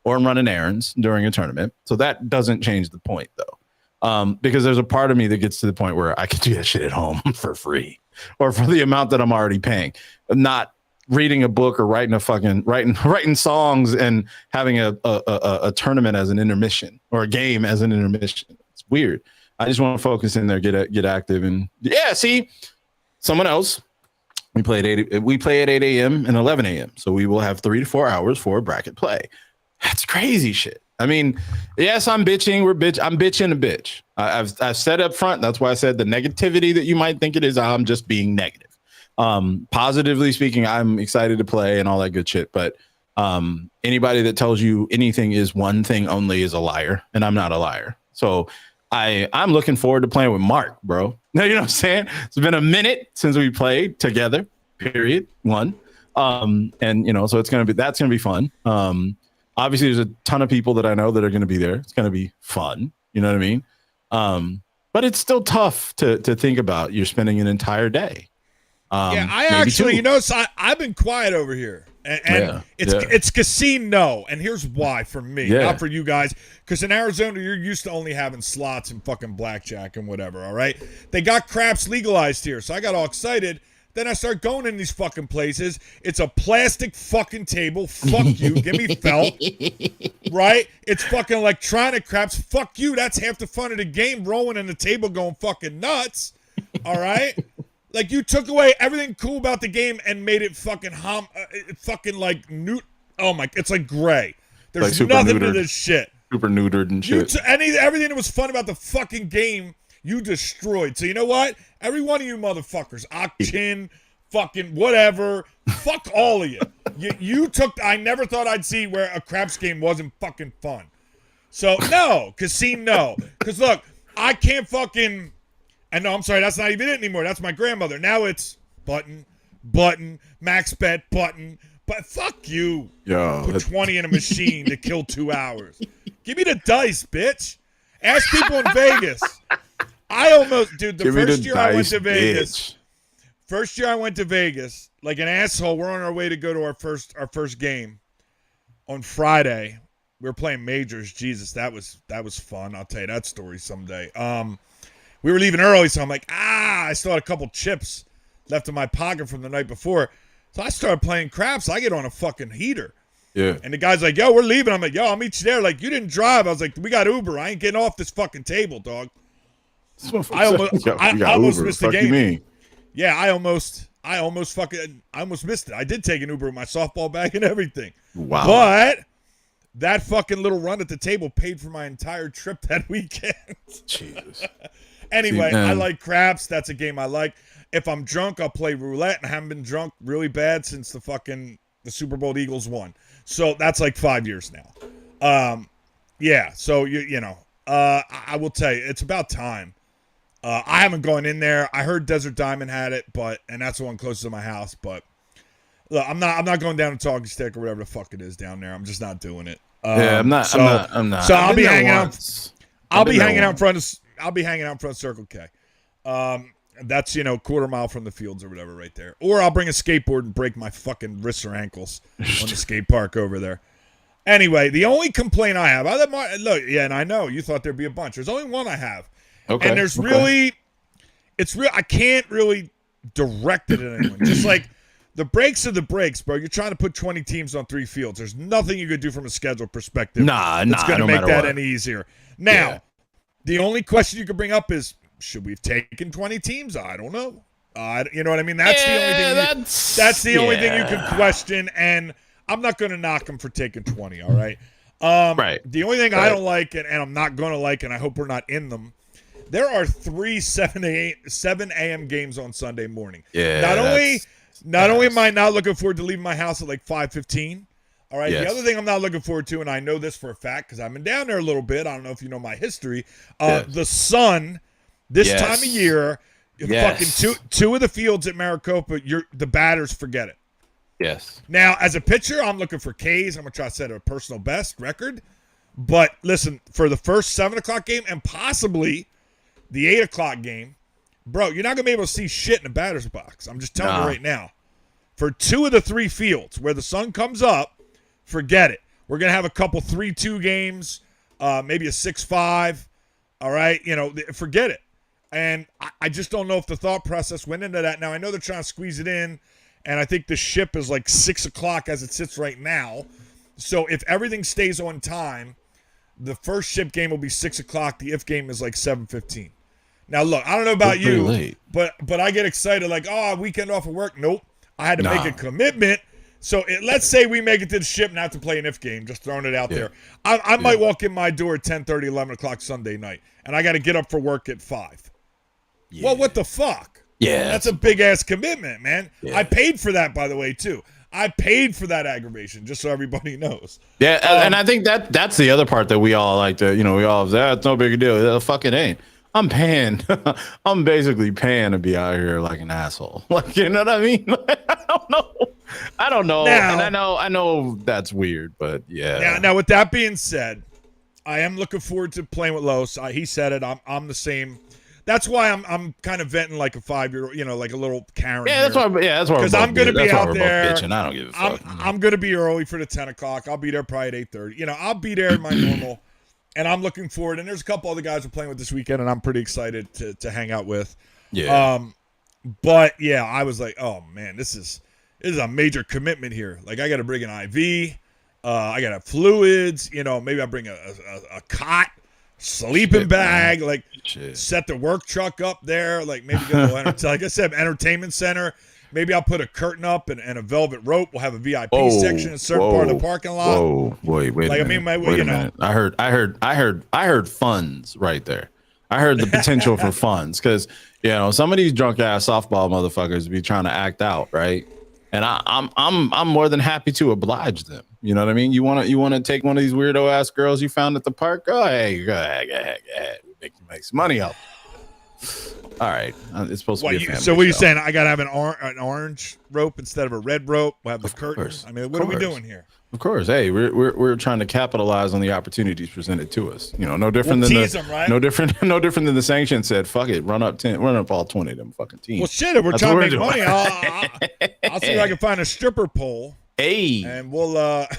or I'm running errands during a tournament. So that doesn't change the point, though. Because there's a part of me that gets to the point where I could do that shit at home for free, or for the amount that I'm already paying. I'm not reading a book or writing songs and having a tournament as an intermission, or a game as an intermission. It's weird. I just want to focus in there, get active, and see, someone else. We play at 8 a.m. and 11 a.m. So we will have 3 to 4 hours for bracket play. That's crazy shit. I mean, yes, I'm bitching. I'm bitching a bitch. I've said up front. That's why I said the negativity that you might think it is. I'm just being negative. Positively speaking, I'm excited to play and all that good shit. But anybody that tells you anything is one thing only is a liar, and I'm not a liar. So I'm looking forward to playing with Mark, bro. You know what I'm saying? It's been a minute since we played together. Period. One. And you know, so that's gonna be fun. Obviously, there's a ton of people that I know that are gonna be there. It's gonna be fun. You know what I mean? But it's still tough to think about. You're spending an entire day. I actually, you know, I've been quiet over here, and it's casino, and here's why for me, not for you guys, because in Arizona you're used to only having slots and fucking blackjack and whatever. All right, they got craps legalized here, so I got all excited. Then I start going in these fucking places. It's a plastic fucking table. Fuck you. Give me felt. Right? It's fucking electronic craps. Fuck you. That's half the fun of the game. Rolling in the table, going fucking nuts. All right. Like, you took away everything cool about the game and made it fucking fucking like oh my, it's like gray. There's like nothing to this shit. Super neutered and shit. Everything that was fun about the fucking game, you destroyed. So you know what? Every one of you motherfuckers, Octin, fucking whatever. Fuck all of you. You took. I never thought I'd see where a craps game wasn't fucking fun. So no, casino. Because look, I can't fucking. And no, I'm sorry, that's not even it anymore. That's my grandmother. Now it's button, max bet, button. But fuck you. Yo, put 20 in a machine to kill 2 hours. Give me the dice, bitch. Ask people in Vegas. I almost, dude, the first year I went to Vegas. First year I went to Vegas, like an asshole, we're on our way to go to our first game on Friday. We were playing majors. Jesus, that was fun. I'll tell you that story someday. We were leaving early, so I'm like, I still had a couple chips left in my pocket from the night before. So I started playing craps. I get on a fucking heater. Yeah. And the guy's like, yo, we're leaving. I'm like, yo, I'll meet you there. Like, you didn't drive. I was like, we got Uber. I ain't getting off this fucking table, dog. I almost missed the game. You mean? Yeah, I almost missed it. I did take an Uber with my softball bag and everything. Wow. But that fucking little run at the table paid for my entire trip that weekend. Jesus. Anyway, I like craps. That's a game I like. If I'm drunk, I'll play roulette, and I haven't been drunk really bad since the Super Bowl Eagles won. So that's like 5 years now. Yeah, so you know, I will tell you, it's about time. I haven't gone in there. I heard Desert Diamond had it, and that's the one closest to my house. But look, I'm not going down to Talking Stick or whatever the fuck it is down there. I'm just not doing it. Yeah, I'm not. So I'll be hanging out. I'll be hanging out in front of Circle K. That's, quarter mile from the fields or whatever right there. Or I'll bring a skateboard and break my fucking wrists or ankles on the skate park over there. Anyway, the only complaint I have, and I know you thought there'd be a bunch. There's only one I have. Okay. And there's I can't really direct it at anyone. Just like the breaks are the breaks, bro. You're trying to put 20 teams on 3 fields. There's nothing you could do from a schedule perspective. It's going to make that any easier. Now, the only question you could bring up is, should we have taken 20 teams? I don't know. You know what I mean? That's the only thing. That's the only thing you can question, and I'm not going to knock them for taking 20. All right. Right. The only thing I don't like, and I'm not going to like, and I hope we're not in them. There are 3 7 a.m. games on Sunday morning. Yeah. Not only am I not looking forward to leaving my house at like 5:15. All right. Yes. The other thing I'm not looking forward to, and I know this for a fact because I've been down there a little bit. I don't know if you know my history. The sun. This time of year, fucking two of the fields at Maricopa, the batters forget it. Yes. Now, as a pitcher, I'm looking for K's. I'm going to try to set a personal best record. But listen, for the first 7 o'clock game and possibly the 8 o'clock game, bro, you're not going to be able to see shit in the batter's box. I'm just telling you right now. For 2 of the 3 fields where the sun comes up, forget it. We're going to have a couple 3-2 games, maybe a 6-5. All right? Forget it. And I just don't know if the thought process went into that. Now, I know they're trying to squeeze it in, and I think the ship is like 6 o'clock as it sits right now. So if everything stays on time, the first ship game will be 6 o'clock. The if game is like 7:15. Now, look, I don't know about you, but I get excited like, weekend off of work. Nope. I had to make a commitment. So let's say we make it to the ship and have to play an if game, just throwing it out there. I might walk in my door at 10:30, 11 o'clock Sunday night, and I got to get up for work at 5. Yeah. Well, what the fuck? Yeah. That's a big-ass commitment, man. Yeah. I paid for that, by the way, too. I paid for that aggravation, just so everybody knows. Yeah, and I think that's the other part that we all like to, we all say, it's no big deal. It fucking ain't. I'm paying. I'm basically paying to be out here like an asshole. Like, you know what I mean? I don't know. Now, and I know that's weird, but yeah. Now, with that being said, I am looking forward to playing with Los. He said it. I'm the same. That's why I'm kind of venting like a 5-year-old, like a little Karen. Yeah, that's why. Because I'm going to be out there. Bitching. I don't give a fuck. I'm going to be early for the 10 o'clock. I'll be there probably at 8:30. I'll be there in my normal, and I'm looking forward. And there's a couple other guys we're playing with this weekend, and I'm pretty excited to hang out with. Yeah. But yeah, I was like, oh man, this is a major commitment here. Like I got to bring an IV. I got to have fluids. Maybe I bring a cot. Sleeping bag, man. Like set the work truck up there, like maybe go to like I said, entertainment center. Maybe I'll put a curtain up and a velvet rope. We'll have a VIP section in a certain part of the parking lot. Wait a minute. I heard funds right there. I heard the potential for funds because some of these drunk ass softball motherfuckers be trying to act out, right? And I'm more than happy to oblige them. You know what I mean? You want to take one of these weirdo ass girls you found at the park? Go ahead. Make some money off. All right, it's supposed to be a family So what are you show. saying? I gotta have an orange rope instead of a red rope. We'll have the curtain. I mean, what are we doing here? Of course, hey, we're trying to capitalize on the opportunities presented to us. No different than right? no different than the sanction said. Fuck it, run up all 20 of them fucking teams. Well, shit, if we're trying to make money, I'll see if I can find a stripper pole. Hey, and we'll attach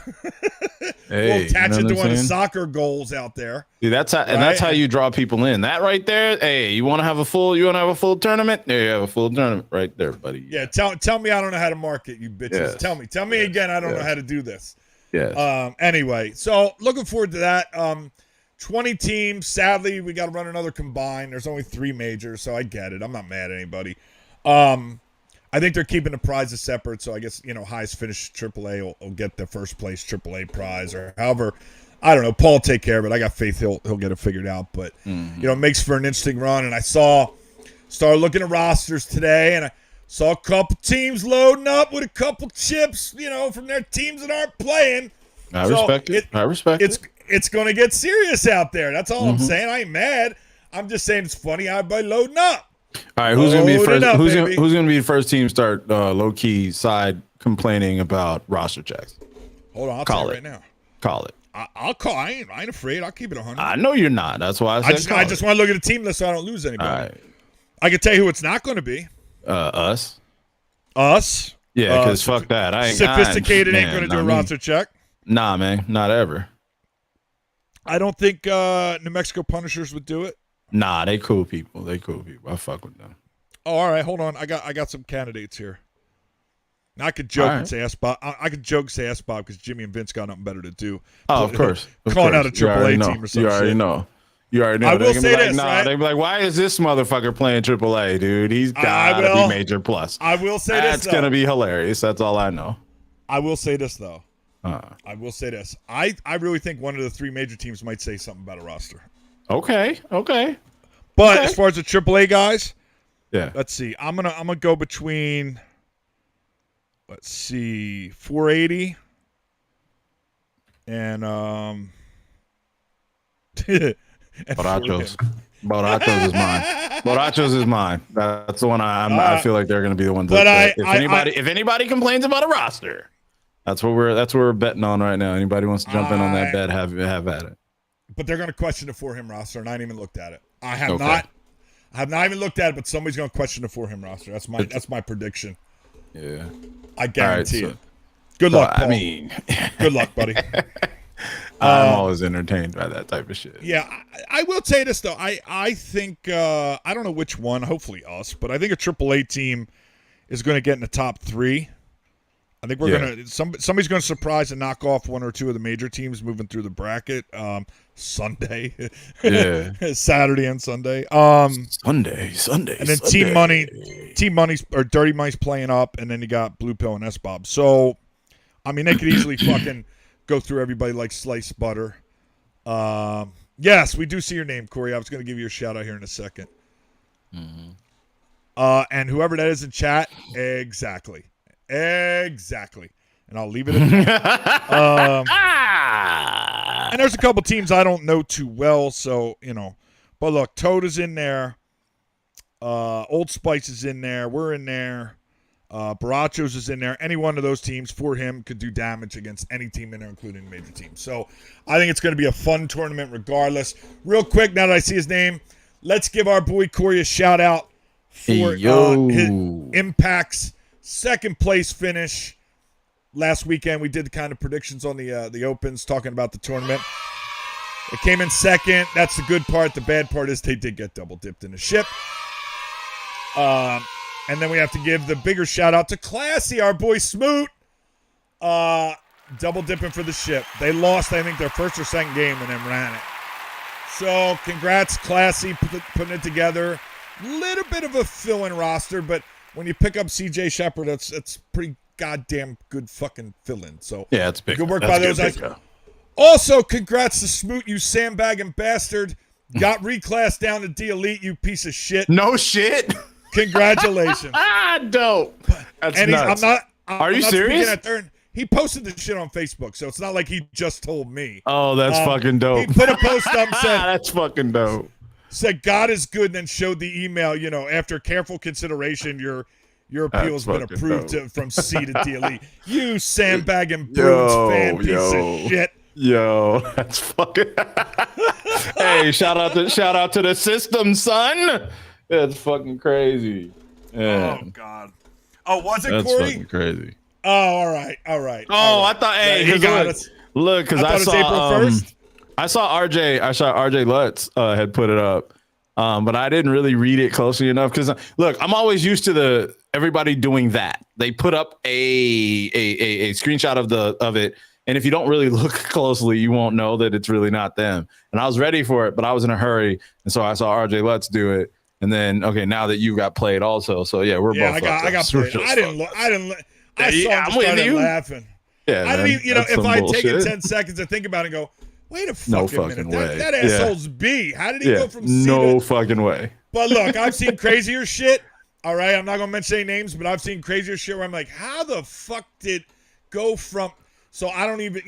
it to one of the soccer goals out there. See, that's how you draw people in. That right there. Hey, you want to have a full tournament? There you have a full tournament right there, buddy. Yeah, tell me I don't know how to market, you bitches. Yes. Tell me again I don't know how to do this. Yeah. Anyway, so looking forward to that. 20 teams. Sadly, we got to run another combine. There's only 3 majors, so I get it. I'm not mad at anybody. I think they're keeping the prizes separate, so I guess, highest finish AAA will get the first place AAA prize, or however. I don't know. Paul will take care of it. I got faith he'll get it figured out, but it makes for an interesting run. And I started looking at rosters today, and I saw a couple teams loading up with a couple chips, from their teams that aren't playing. I respect it. It's going to get serious out there. That's all I'm saying. I ain't mad. I'm just saying it's funny how everybody loading up. All right, who's gonna be the first? Who's gonna be the first team to start low key side complaining about roster checks? Hold on, I'll tell you right now. Call it. I'll call. I ain't afraid. I'll keep it 100. I know you're not. That's why I just want to look at the team list so I don't lose anybody. All right. I can tell you who it's not going to be. Us. Us. Yeah, because fuck that. Sophisticated ain't going to do a roster check. Nah, man, not ever. I don't think New Mexico Punishers would do it. Nah, they cool people. I fuck with them. Oh, all right. Hold on. I got some candidates here. Now, I could joke and say S Bob. I could joke and say S Bob because Jimmy and Vince got nothing better to do. Oh, of course. Calling out a AAA team or something. You already know. I will say this, right? They'd be like, why is this motherfucker playing AAA, dude? He's got to be major plus. I will say this, That's going to be hilarious. That's all I know. I will say this, though. I will say this. I really think one of the 3 major teams might say something about a roster. Okay. But as far as the AAA guys, yeah. Let's see. I'm gonna go between 480 and Borrachos. Borrachos is mine. Borrachos is mine. That's the one I feel like they're gonna be the ones. But if anybody complains about a roster, that's what we're betting on right now. Anybody wants to jump in on that bet, have at it. But they're gonna question the For Him roster, and I haven't even looked at it. I have not even looked at it, but somebody's going to question the For Him roster. That's my prediction. Yeah. I guarantee it. Good luck, Paul. Good luck, buddy. I'm always entertained by that type of shit. Yeah, I will say this, though. I think, I don't know which one, hopefully us, but I think a AAA team is going to get in the top 3. I think we're going to somebody's going to surprise and knock off 1 or 2 of the major teams moving through the bracket Sunday. Yeah. Saturday and Sunday. Sunday. And then Team Money's or Dirty Money's playing up, and then you got Blue Pill and S-Bob. So, I mean, they could easily fucking go through everybody like sliced butter. Yes, we do see your name, Corey. I was going to give you a shout out here in a second. Mm-hmm. And whoever that is in chat, exactly. And I'll leave it at that. And there's a couple teams I don't know too well, so, But look, Toad is in there. Old Spice is in there. We're in there. Borrachos is in there. Any one of those teams For Him could do damage against any team in there, including major teams. So I think it's going to be a fun tournament regardless. Real quick, now that I see his name, let's give our boy Corey a shout-out for his Impact's second place finish. Last weekend, we did the kind of predictions on the Opens, talking about the tournament. It came in second. That's the good part. The bad part is they did get double dipped in the ship. And then we have to give the bigger shout out to Classy, our boy Smoot. Double dipping for the ship. They lost, I think, their first or second game and then ran it. So congrats, Classy, putting it together. Little bit of a fill-in roster, but when you pick up CJ Shepard, that's pretty goddamn good fucking fill-in. So yeah, it's big. Good work by those guys. Also, congrats to Smoot, you sandbagging bastard. Got reclassed down to D Elite, you piece of shit. No shit. Congratulations. Dope. That's and nuts. Are you serious? He posted this shit on Facebook, so it's not like he just told me. Oh, that's fucking dope. He put a post up and said, that's fucking dope. Said God is good, and then showed the email, after careful consideration, your appeal's been approved from C to D Elite. You sandbagging Bruins fan piece of shit. Yo, that's fucking Hey, shout out to the system, son. That's fucking crazy. Yeah. Oh God. Oh, was it That's Corey? Fucking crazy. Oh, all right. Oh, right. I thought. Hey, look, because I saw April 1st. I saw RJ Lutz had put it up, but I didn't really read it closely enough. Because look, I'm always used to everybody doing that. They put up a screenshot of it, and if you don't really look closely, you won't know that it's really not them. And I was ready for it, but I was in a hurry, and so I saw RJ Lutz do it. And then, okay, now that you got played also, so yeah, we're both. I got played. I didn't look. I saw him started laughing. Yeah, I didn't even, if I take it 10 seconds to think about it and go, wait a fucking minute, way. that asshole's B. How did he go from C to fucking way. But look, I've seen crazier shit. All right, I'm not gonna mention any names, but I've seen crazier shit where I'm like, how the fuck did go from? So I don't even,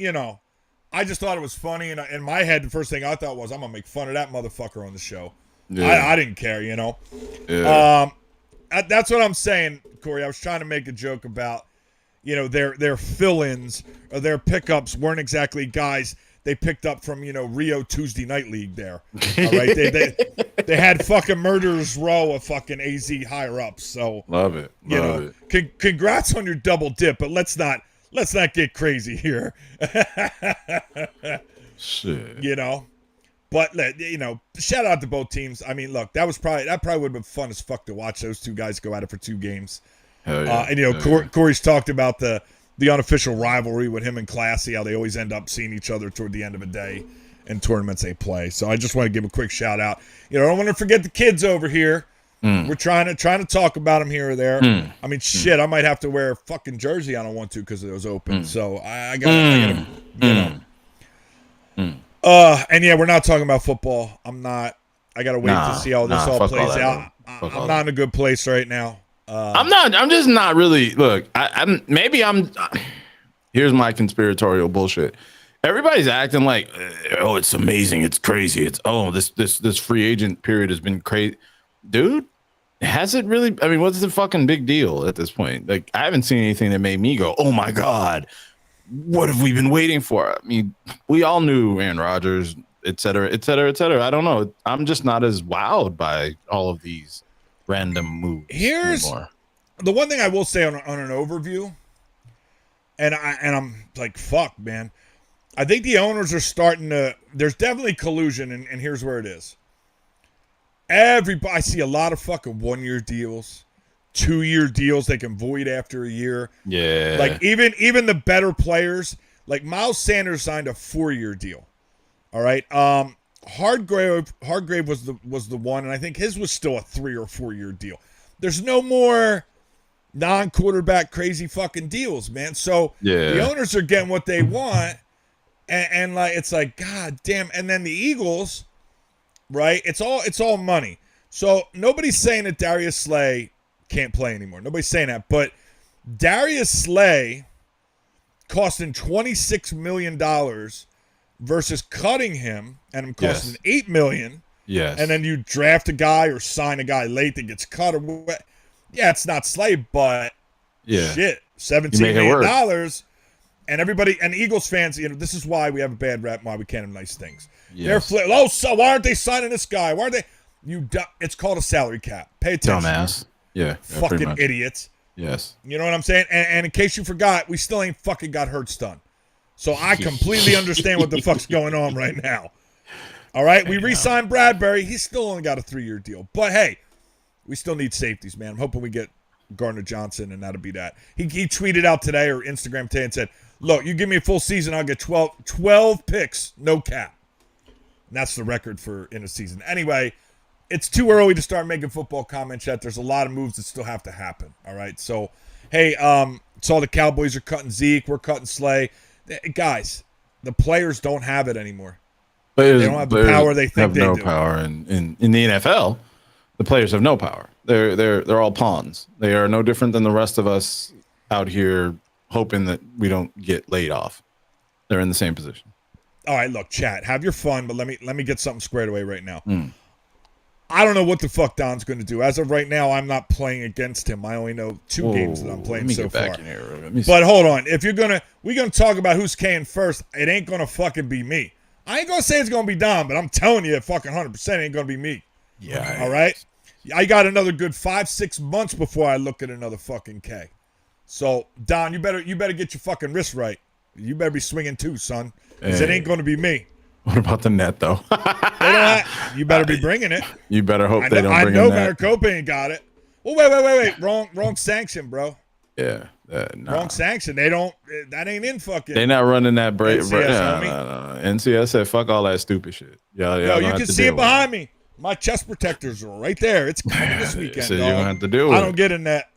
I just thought it was funny, and in my head, the first thing I thought was, I'm gonna make fun of that motherfucker on the show. Yeah. I didn't care, Yeah. That's what I'm saying, Corey. I was trying to make a joke about, their fill-ins or their pickups weren't exactly guys they picked up from, Rio Tuesday Night League there. All right. They had fucking Murderers Row of fucking AZ higher ups. So love it. Congrats on your double dip, but let's not get crazy here. Shit. But shout out to both teams. I mean, look, that probably would have been fun as fuck to watch those two guys go at it for 2 games. Hell yeah. And Corey's talked about the unofficial rivalry with him and Classy, how they always end up seeing each other toward the end of a day in tournaments they play. So I just want to give a quick shout out. I don't want to forget the kids over here. We're trying to talk about them here or there. I mean, shit, I might have to wear a fucking jersey. I don't want to because it was open. So I got and yeah, we're not talking about football. I'm not. I gotta wait to see how this all plays out. I'm not in a good place right now. I'm not. I'm just not really. Look, I'm. Here's my conspiratorial bullshit. Everybody's acting like, oh, it's amazing, it's crazy, this free agent period has been crazy, dude. Has it really? I mean, what's the fucking big deal at this point? Like, I haven't seen anything that made me go, oh my god. What have we been waiting for? I mean, we all knew Aaron Rodgers, et cetera, et cetera, et cetera. I don't know. I'm just not as wowed by all of these random moves. Here's anymore. The one thing I will say on an overview, and I'm like, fuck, man. I think the owners are starting to. There's definitely collusion, and here's where it is. I see a lot of fucking 1-year deals. 2-year deals they can void after a year. Yeah. Like even the better players, like Miles Sanders signed a 4-year deal. All right. Hargrave was the one, and I think his was still a 3 or 4-year deal. There's no more non-quarterback crazy fucking deals, man. So the owners are getting what they want, and like it's like, god damn. And then the Eagles, right? It's all money. So nobody's saying that Darius Slay can't play anymore. Nobody's saying that. But Darius Slay costing $26 million versus cutting him and him costing $8 million. Yes. And then you draft a guy or sign a guy late that gets cut or what. Yeah, it's not Slay, but shit, $17 million. And everybody and Eagles fans, this is why we have a bad rap, why we can't have nice things. Yes. They're so why aren't they signing this guy? Why are they? It's called a salary cap. Pay attention. Dumbass. Yeah, fucking idiots. Yes. You know what I'm saying? And in case you forgot, we still ain't fucking got Hurts done. So I completely understand what the fuck's going on right now. All right? We re-signed Bradbury. He's still only got a 3-year deal. But, hey, we still need safeties, man. I'm hoping we get Gardner Johnson, and that'll be that. He tweeted out today or Instagram today and said, look, you give me a full season, I'll get 12 picks, no cap. And that's the record for in a season. Anyway, it's too early to start making football comments yet. There's a lot of moves that still have to happen. All right. So, hey, saw the Cowboys are cutting Zeke. We're cutting Slay. Guys, the players don't have it anymore. But they don't have the power they think they no do. Power in the NFL. The players have no power. They're all pawns. They are no different than the rest of us out here hoping that we don't get laid off. They're in the same position. All right, look, chat, have your fun, but let me get something squared away right now. I don't know what the fuck Don's going to do. As of right now, I'm not playing against him. I only know 2 games that I'm playing so far. But hold on, if we're gonna talk about who's K'ing first, it ain't gonna fucking be me. I ain't gonna say it's gonna be Don, but I'm telling you, it fucking 100% ain't gonna be me. Yeah. All right. I got another good 5-6 months before I look at another fucking K. So Don, you better get your fucking wrist right. You better be swinging too, son, because it ain't gonna be me. What about the net though? You better be bringing it. You better hope they don't bring it. I know Maricopa ain't got it. Oh wait. Wrong sanction, bro. Yeah. Wrong sanction. They don't. That ain't in fucking. They not running that break. NCS, No. NCS said fuck all that stupid shit. Yo, you can see it behind me. My chest protectors are right there. It's coming this weekend. So you don't have to do it. I don't get in that.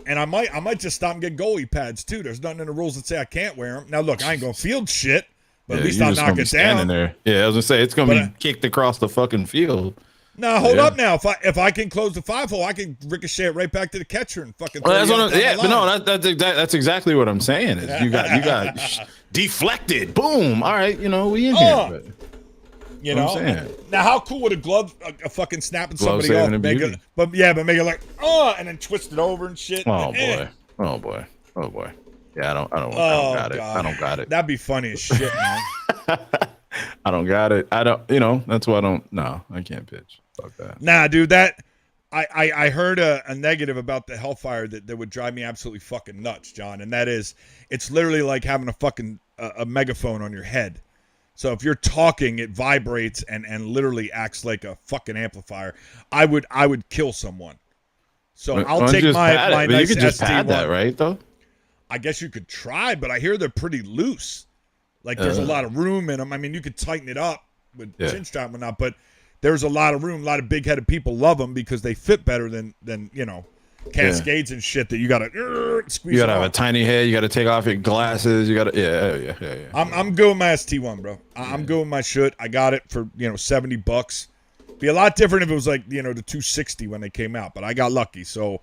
And I might just stop and get goalie pads too. There's nothing in the rules that say I can't wear them. Now look, I ain't gonna field shit, but at least I'll knock it down. There. Yeah, I was gonna say it's gonna be kicked across the fucking field. Now hold up. Now if I can close the 5-hole, I can ricochet it right back to the catcher and fucking. Well, that's what but no, that's exactly what I'm saying. Is you got deflected. Boom. All right, we in here. But, you know. Now how cool would a glove, a fucking snapping somebody off, make it like and then twist it over and shit. Oh boy. Yeah, I don't got it. I don't got it. That'd be funny as shit, man. I don't got it. I don't. That's why I don't. No, I can't pitch. Fuck that. Nah, dude. That I heard a negative about the Hellfire that would drive me absolutely fucking nuts, John. And that is, it's literally like having a fucking a megaphone on your head. So if you're talking, it vibrates and literally acts like a fucking amplifier. I would kill someone. So I'll take my nice you could just ST1. pad that, right? Though. I guess you could try, but I hear they're pretty loose. Like there's a lot of room in them. I mean, you could tighten it up with chin strap and whatnot, but there's a lot of room. A lot of big-headed people love them because they fit better than Cascades and shit that you gotta squeeze. You gotta have a tiny head. You gotta take off your glasses. You gotta yeah. I'm good with my ST1, bro. I'm good with my shit. I got it for $70. Be a lot different if it was like the 260 when they came out, but I got lucky. So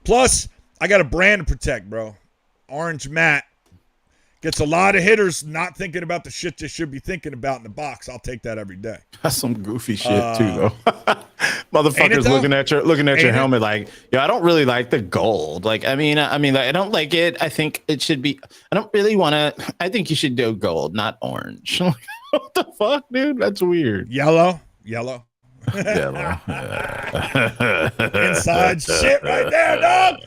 plus I got a brand to protect, bro. Orange matte gets a lot of hitters not thinking about the shit they should be thinking about in the box. I'll take that every day. That's some goofy shit too, though. Motherfuckers looking at your helmet like, I don't really like the gold. Like, I mean, I don't like it. I think it should be. I don't really want to. I think you should do gold, not orange. What the fuck, dude? That's weird. Yellow. Yellow. Inside shit right there, dog.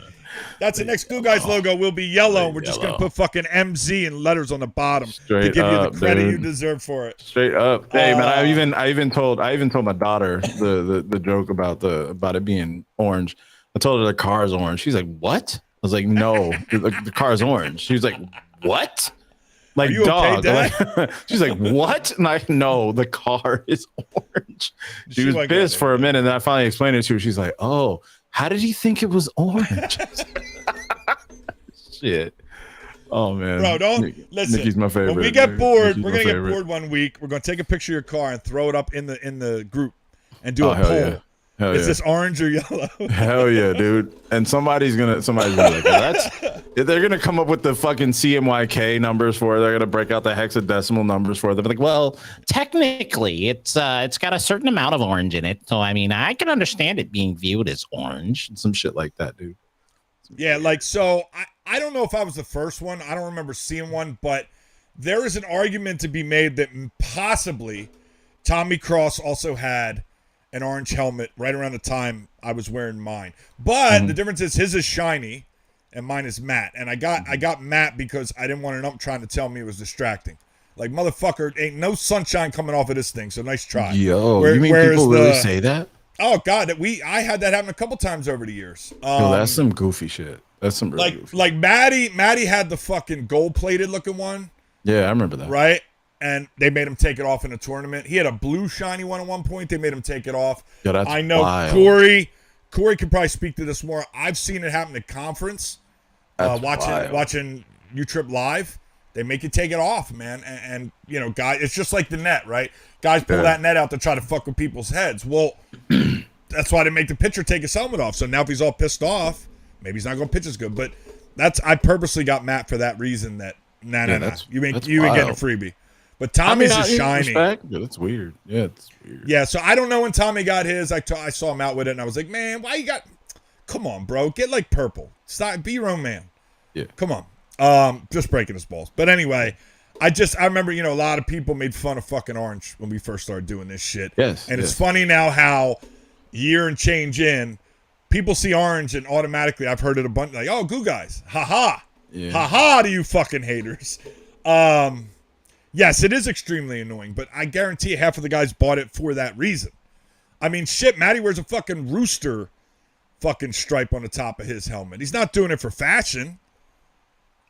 That's the next Glue Guys logo will be yellow. We're just gonna put fucking MZ and letters on the bottom to give you the credit you deserve for it. Straight up. Hey man, I even told my daughter the joke about it being orange. I told her the car is orange. She's like, "What?" I was like, "No, the car is orange." She was like, "What?" Like, dog. Okay, she's like, "What?" And I no, the car is orange. She was pissed for a minute, and then I finally explained it to her. She's like, "Oh, how did he think it was orange?" Shit. Oh man. Bro, don't listen. Nikki's my favorite. When we get bored, we're gonna get bored one week. We're gonna take a picture of your car and throw it up in the group and do a poll. Yeah. Is this orange or yellow? Hell yeah, dude. And somebody's gonna be like, they're gonna come up with the fucking CMYK numbers for it. They're gonna break out the hexadecimal numbers for it. They're like, well, technically it's got a certain amount of orange in it. So I mean, I can understand it being viewed as orange. some shit like that, dude. Yeah, like so I don't know if I was the first one. I don't remember seeing one, but there is an argument to be made that possibly Tommy Cross also had an orange helmet right around the time I was wearing mine. But the difference is his is shiny and mine is matte. And I got matte because I didn't want an ump trying to tell me it was distracting. Like, motherfucker, ain't no sunshine coming off of this thing, so nice try. Yo, you mean people really say that? Oh God, I had that happen a couple times over the years. Yo, that's some goofy shit. That's some really goofy. Like Maddie had the fucking gold-plated looking one. Yeah, I remember that. Right? And they made him take it off in a tournament. He had a blue shiny one at one point. They made him take it off. Yeah, that's I know wild. Corey could probably speak to this more. I've seen it happen at conference. Watching UUUUUPPP live. They make you take it off, man. And you know, guys, it's just like the net, right? Guys pull that net out to try to fuck with people's heads. Well, that's why they make the pitcher take his helmet off. So now if he's all pissed off, maybe he's not going to pitch as good. But I purposely got Matt for that reason. That you ain't getting a freebie. But Tommy's is shiny. Yeah, that's weird. Yeah, it's weird. Yeah, so I don't know when Tommy got his. I saw him out with it, and I was like, man, why you got? Come on, bro, get like purple. Stop, be your own man. Yeah, come on. Just breaking his balls. But anyway, I remember, you know, a lot of people made fun of fucking orange when we first started doing this shit. Yes. And it's funny now how year and change in, people see orange and automatically I've heard it a bunch like, oh, goo guys. Ha-ha. Yeah. Ha-ha to you fucking haters. Yes, it is extremely annoying, but I guarantee you half of the guys bought it for that reason. I mean, shit, Matty wears a fucking rooster fucking stripe on the top of his helmet. He's not doing it for fashion.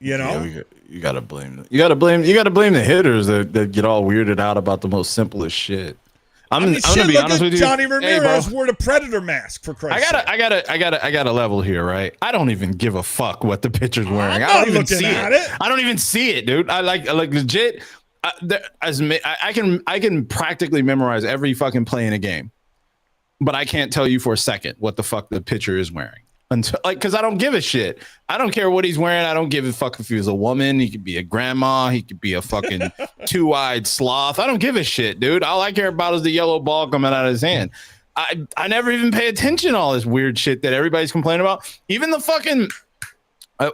You know, you gotta blame the hitters that get all weirded out about the most simplest shit. I'm gonna be honest with you. Johnny Ramirez wore the Predator mask for Christ's sake. I got a level here, right? I don't even give a fuck what the pitcher's wearing. I don't even see it. I don't even see it, dude. I like legit. I can practically memorize every fucking play in a game, but I can't tell you for a second what the fuck the pitcher is wearing. Until, because I don't give a shit. I don't care what he's wearing. I don't give a fuck if he was a woman. He could be a grandma. He could be a fucking two-eyed sloth. I don't give a shit, dude. All I care about is the yellow ball coming out of his hand. I never even pay attention to all this weird shit that everybody's complaining about. Even the fucking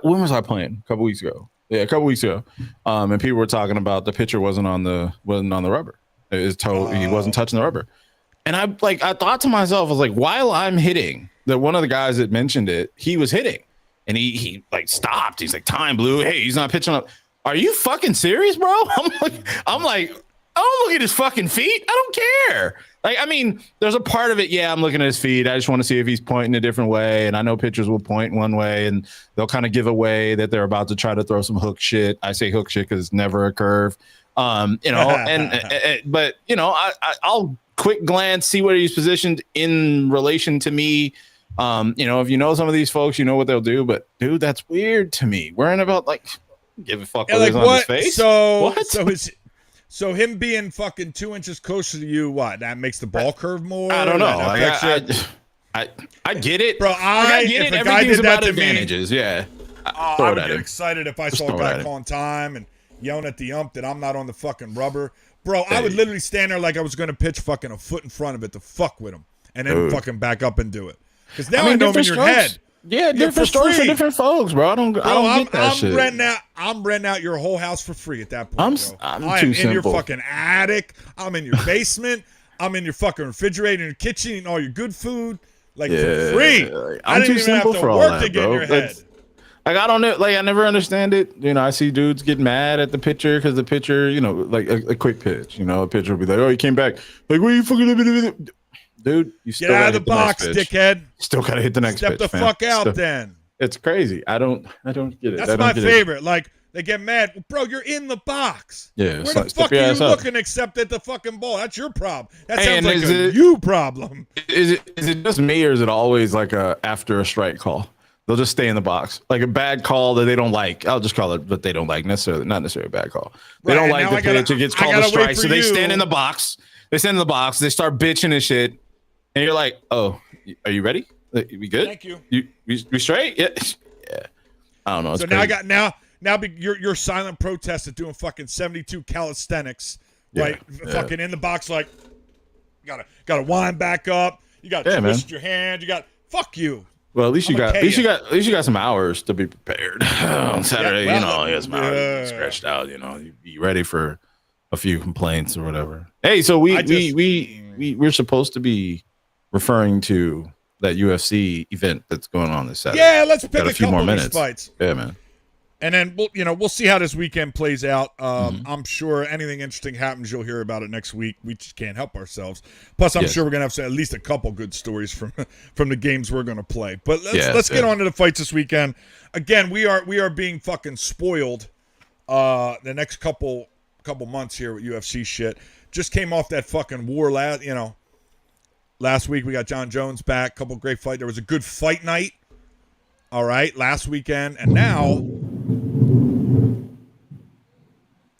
when was I playing? A couple weeks ago. Yeah, a couple weeks ago. And people were talking about the pitcher wasn't on the rubber. His toe, he wasn't touching the rubber. And I thought to myself, I was like, while I'm hitting, that one of the guys that mentioned it, he was hitting, and he like stopped. He's like, time blue. Hey, he's not pitching up. Are you fucking serious, bro? I'm like, I don't look at his fucking feet. I don't care. Like, I mean, there's a part of it. Yeah, I'm looking at his feet. I just want to see if he's pointing a different way. And I know pitchers will point one way, and they'll kind of give away that they're about to try to throw some hook shit. I say hook shit because it's never a curve. You know, but you know, I'll quick glance, see where he's positioned in relation to me. You know, if you know some of these folks, you know what they'll do. But dude, that's weird to me. Worrying about give a fuck what is on his face. So him being fucking 2 inches closer to you, what? That makes the ball curve more? I don't know. I get it, bro. I get it. Everything's about advantages. Yeah. I would get excited if I saw a guy calling time and yelling at the ump that I'm not on the fucking rubber. Bro, I would literally stand there like I was going to pitch fucking a foot in front of it to fuck with him and then fucking back up and do it. Because now I know him in your head. Yeah, different strokes for different folks, bro. I don't get that shit. I'm renting out your whole house for free at that point, I'm too simple. In your fucking attic. I'm in your basement. I'm in your fucking refrigerator, in your kitchen, eating all your good food, for free. I didn't even have to work to get in your head. Like, I don't know. Like, I never understand it. You know, I see dudes get mad at the pitcher because the pitcher, you know, like a quick pitch. You know, a pitcher will be like, "Oh, he came back." Like, what are you fucking? Dude, you still get out of the box, dickhead. Still gotta hit the next pitch. Step the fuck out, then. It's crazy. I don't get it. That's my favorite. Like, they get mad, well, bro. You're in the box. Yeah. Where the fuck are you looking except at the fucking ball? That's your problem. That sounds like a you problem. Is it just me, or is it always like after a strike call? They'll just stay in the box, like a bad call that they don't like. I'll just call it what they don't like. Not necessarily a bad call. They don't like the pitch. It gets called a strike, so they stand in the box. They stand in the box. They start bitching and shit. And you're like, "Oh, are you ready? We good? Thank you. We straight? Yeah. I don't know. So now I got now your silent protest at doing fucking 72 calisthenics, right? Fucking in the box, like gotta wind back up. You gotta twist your hand. You got fuck you. Well, at least you got some hours to be prepared on Saturday. You know, you got some hours stretched out. You know, you be ready for a few complaints or whatever. Hey, so we're supposed to be referring to that UFC event that's going on this Saturday. Yeah, let's pick a few more minutes. Fights. Yeah, man. And then we'll see how this weekend plays out. I'm sure anything interesting happens, you'll hear about it next week. We just can't help ourselves. Plus, I'm sure we're gonna have at least a couple good stories from the games we're gonna play. But let's get on to the fights this weekend. Again, we are being fucking spoiled. The next couple months here with UFC shit. Just came off that fucking war last week. We got John Jones back. Couple great fights. There was a good fight night. All right, last weekend, and now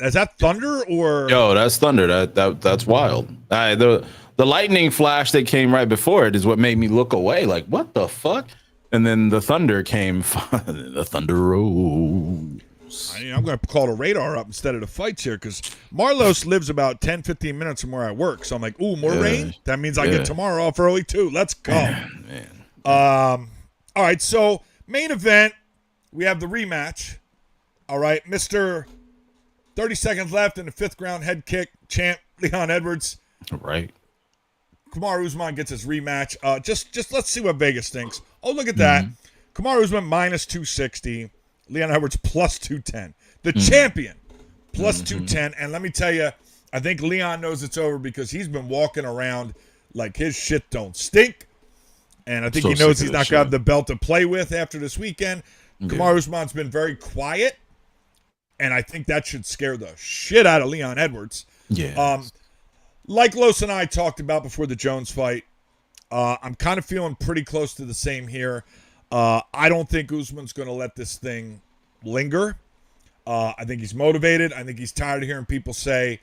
Is that thunder or? Yo, that's thunder. That's wild. The lightning flash that came right before it is what made me look away. Like, what the fuck? And then the thunder came. The thunder rose. I'm going to call the radar up instead of the fights here because Marlos lives about 10, 15 minutes from where I work. So I'm like, ooh, more rain? That means I get tomorrow off early too. Let's go. Man. All right, so main event, we have the rematch. All right, Mr. 30 seconds left in the 5th round head kick champ Leon Edwards. All right. Kamaru Usman gets his rematch. Just let's see what Vegas thinks. Oh, look at that. Kamaru Usman minus 260. Leon Edwards plus 210. The champion plus 210. And let me tell you, I think Leon knows it's over because he's been walking around like his shit don't stink. And I think he knows he's not going to have the belt to play with after this weekend. Kamaru Usman's been very quiet. And I think that should scare the shit out of Leon Edwards. Yeah. Like Los and I talked about before the Jones fight, I'm kind of feeling pretty close to the same here. I don't think Usman's going to let this thing linger. I think he's motivated. I think he's tired of hearing people say,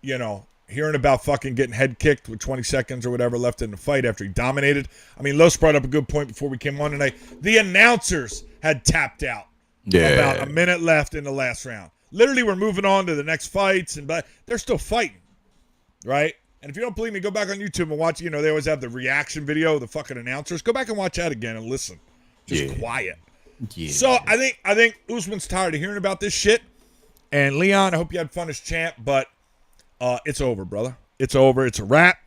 hearing about fucking getting head kicked with 20 seconds or whatever left in the fight after he dominated. I mean, Los brought up a good point before we came on tonight. The announcers had tapped out about a minute left in the last round. Literally, we're moving on to the next fights, but they're still fighting, right? And if you don't believe me, go back on YouTube and watch. They always have the reaction video of the fucking announcers. Go back and watch that again and listen. Just quiet. Yeah. So I think Usman's tired of hearing about this shit. And Leon, I hope you had fun as champ, but it's over, brother. It's over. It's a wrap.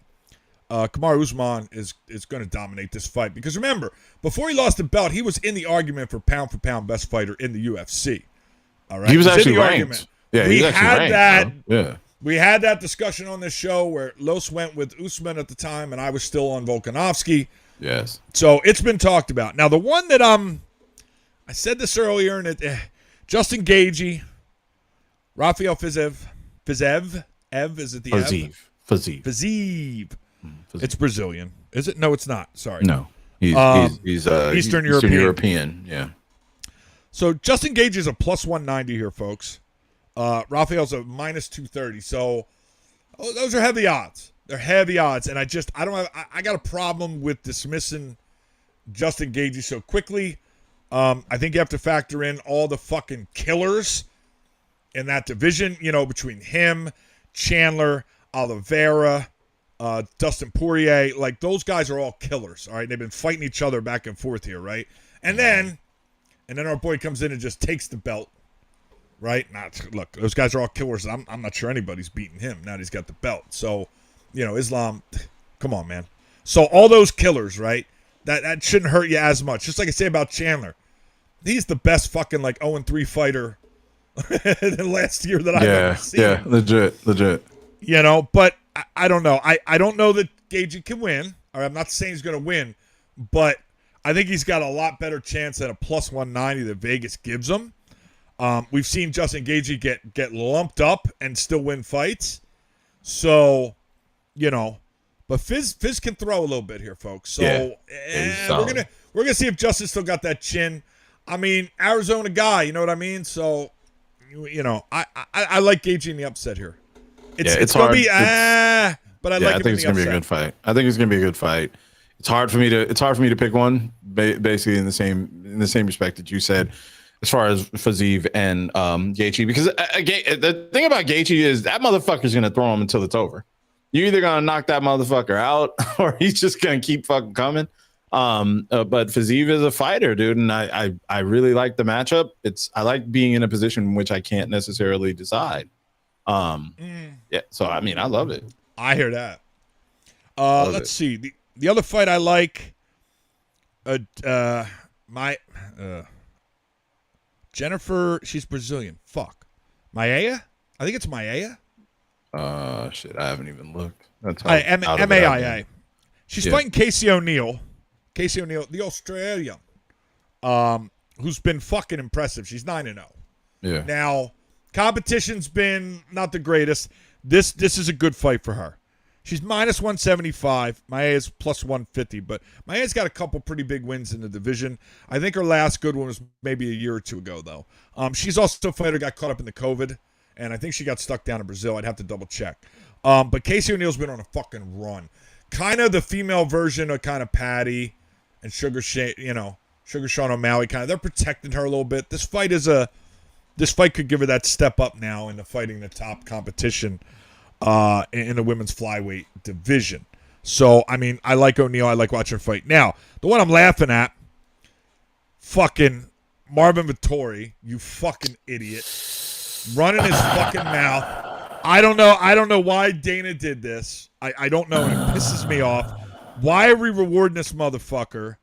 Kamaru Usman is going to dominate this fight because remember, before he lost the belt, he was in the argument for pound best fighter in the UFC. All right, he was actually ranked. Argument. Yeah, we had that. Yeah. We had that discussion on this show where Los went with Usman at the time, and I was still on Volkanovski. Yes. So it's been talked about. Now, the one that I said this earlier, and Justin Gaethje, Rafael Fiziev, Ev, is it the Fiziev. It's Brazilian. Is it? No, it's not. Sorry. No. He's Eastern European. Yeah. So Justin Gaethje is a plus 190 here, folks. Rafael's a minus 230. So those are heavy odds. They're heavy odds, and I got a problem with dismissing Justin Gaethje so quickly. I think you have to factor in all the fucking killers in that division. Between him, Chandler, Oliveira, Dustin Poirier, like those guys are all killers. All right, they've been fighting each other back and forth here, right? And then our boy comes in and just takes the belt. Right? Look, those guys are all killers. I'm not sure anybody's beating him now that he's got the belt. So, Islam, come on, man. So all those killers, right? That shouldn't hurt you as much. Just like I say about Chandler. He's the best fucking 0-3 fighter than last year that I've ever seen. Yeah, legit. But I don't know. I don't know that Gaethje can win. Or I'm not saying he's going to win, but I think he's got a lot better chance at a plus 190 that Vegas gives him. We've seen Justin Gaethje get lumped up and still win fights. So, but Fizz can throw a little bit here, folks. So we're gonna see if Justin still got that chin. I mean, Arizona guy, you know what I mean? So, I like Gaethje in the upset here. It's gonna be but I think it's gonna be a good fight. I think it's gonna be a good fight. It's hard for me to pick one, basically in the same respect that you said. As far as Fiziev and Gaethje, because the thing about Gaethje is that motherfucker's gonna throw him until it's over. You're either gonna knock that motherfucker out, or he's just gonna keep fucking coming. But Fiziev is a fighter, dude, and I really like the matchup. I like being in a position in which I can't necessarily decide. Yeah, so I mean, I love it. I hear that. Let's see the other fight I like. Jennifer, she's Brazilian. Fuck. Maia? I think it's Maia. Shit, I haven't even looked. That's Maia. She's fighting Casey O'Neill. Casey O'Neill, the Australian, who's been fucking impressive. She's 9-0. Yeah. Now, competition's been not the greatest. This is a good fight for her. She's minus 175. Maia's plus 150, but Maia's got a couple pretty big wins in the division. I think her last good one was maybe a year or two ago, though. She's also a fighter who got caught up in the COVID and I think she got stuck down in Brazil. I'd have to double check. But Casey O'Neal's been on a fucking run. Kind of the female version of kind of Patty and Sugar Sean O'Malley. Kind of, they're protecting her a little bit. This fight could give her that step up now into fighting the top competition in the women's flyweight division. So, I mean, I like O'Neal. I like watching her fight. Now, the one I'm laughing at, fucking Marvin Vettori, you fucking idiot, running his fucking mouth. I don't know why Dana did this. I don't know, and it pisses me off. Why are we rewarding this motherfucker?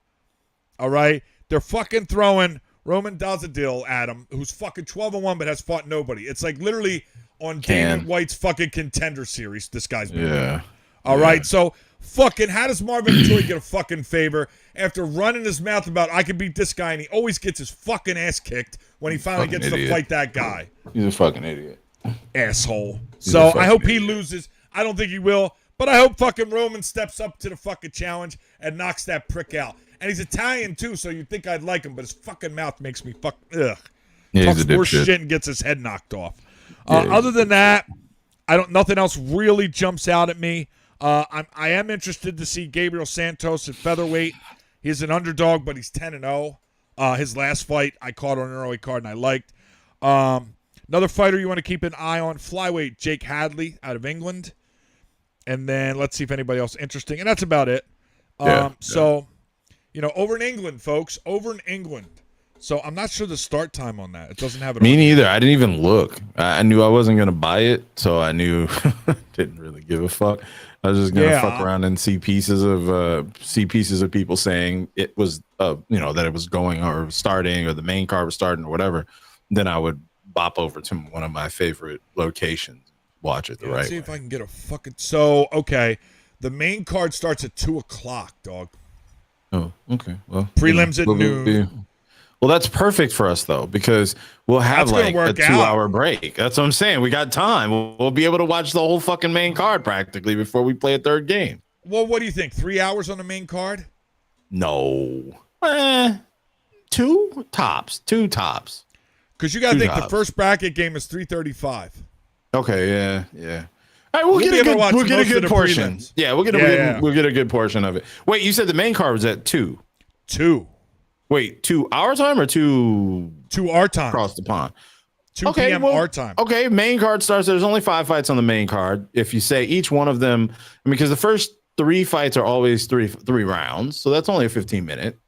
All right? They're fucking throwing Roman Dazadil at him, who's fucking 12-1 but has fought nobody. It's like literally on David White's fucking Contender Series this guy's been doing. All right? So, fucking, how does Marvin Vettori get a fucking favor after running his mouth about, I can beat this guy, and he always gets his fucking ass kicked when he finally gets to fight that guy? He's a fucking idiot. Asshole. So I hope he loses. I don't think he will, but I hope fucking Roman steps up to the fucking challenge and knocks that prick out. And he's Italian too, so you'd think I'd like him, but his fucking mouth makes me ugh. Yeah, Talks more shit and gets his head knocked off. Other than that, nothing else really jumps out at me. I am interested to see Gabriel Santos at featherweight. He's an underdog, but he's 10-0. His last fight I caught on an early card and I liked. Another fighter you want to keep an eye on, flyweight Jake Hadley out of England. And then let's see if anybody else interesting. And that's about it. So, over in England, folks, over in England. So I'm not sure the start time on that. It doesn't have it. Me neither. I didn't even look. I knew I wasn't going to buy it, so I knew didn't really give a fuck. I was just going to fuck around and see pieces of people saying it was, that it was going or starting or the main card was starting or whatever. Then I would bop over to one of my favorite locations, watch it the right way. See if I can get a fucking. So okay, the main card starts at 2:00, dog. Oh, okay. Well, prelims at noon. Well, that's perfect for us though, because we'll have like a 2-hour break. That's what I'm saying. We got time. We'll be able to watch the whole fucking main card practically before we play a third game. Well, what do you think? 3 hours on the main card? No. 2 tops. Because you got to think the first bracket game is 3:35. Okay, yeah. All right, we'll get a good portion. Yeah, we'll get a good portion of it. Wait, you said the main card was at 2. 2. Wait, 2 our time or 2 our time across the pond? 2 p.m. our time. Okay, main card starts. There's only 5 fights on the main card. If you say each one of them, because the first 3 fights are always three rounds, so that's only a 15-minute.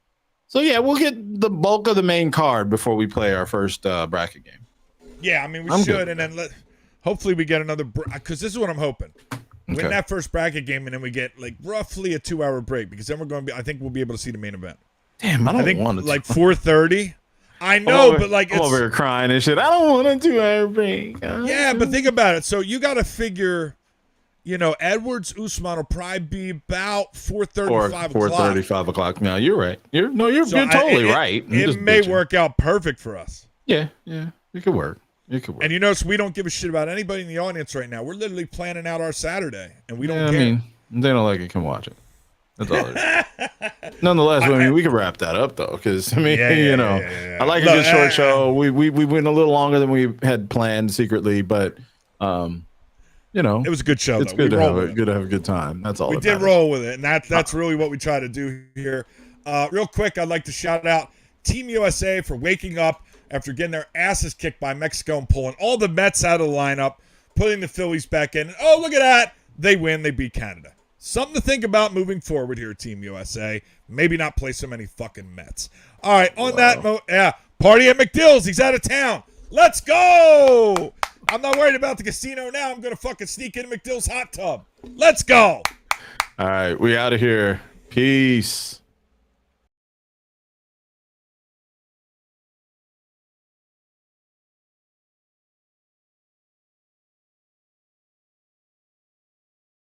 So yeah, we'll get the bulk of the main card before we play our first bracket game. Yeah, I mean we should, and then hopefully we get another because this is what I'm hoping. Win that first bracket game, and then we get like roughly a 2-hour break, because then I think we'll be able to see the main event. Damn, I think want like 4:30. I know, but like I'm over here crying and shit. I don't want a 2-hour break. Yeah, but think about it. So you got to figure, Edwards Usman will probably be about 4:30, 5 o'clock. 4:30, 5 o'clock. No, you're right. You're totally right. It may work out perfect for us. Yeah, it could work. And you notice we don't give a shit about anybody in the audience right now. We're literally planning out our Saturday, and we don't care. I mean, they don't like it. Come watch it. That's all it is. Nonetheless, we can wrap that up though, because I like a good short show. We went a little longer than we had planned secretly, but it was a good show. It's good to have a good time. That's all. We did roll with it, and that's really what we try to do here. Real quick, I'd like to shout out Team USA for waking up after getting their asses kicked by Mexico and pulling all the Mets out of the lineup, putting the Phillies back in. Oh, look at that! They win. They beat Canada. Something to think about moving forward here, Team USA. Maybe not play so many fucking Mets. All right, on that note, party at McDill's. He's out of town. Let's go! I'm not worried about the casino now. I'm going to fucking sneak into McDill's hot tub. Let's go! All right, we out of here. Peace.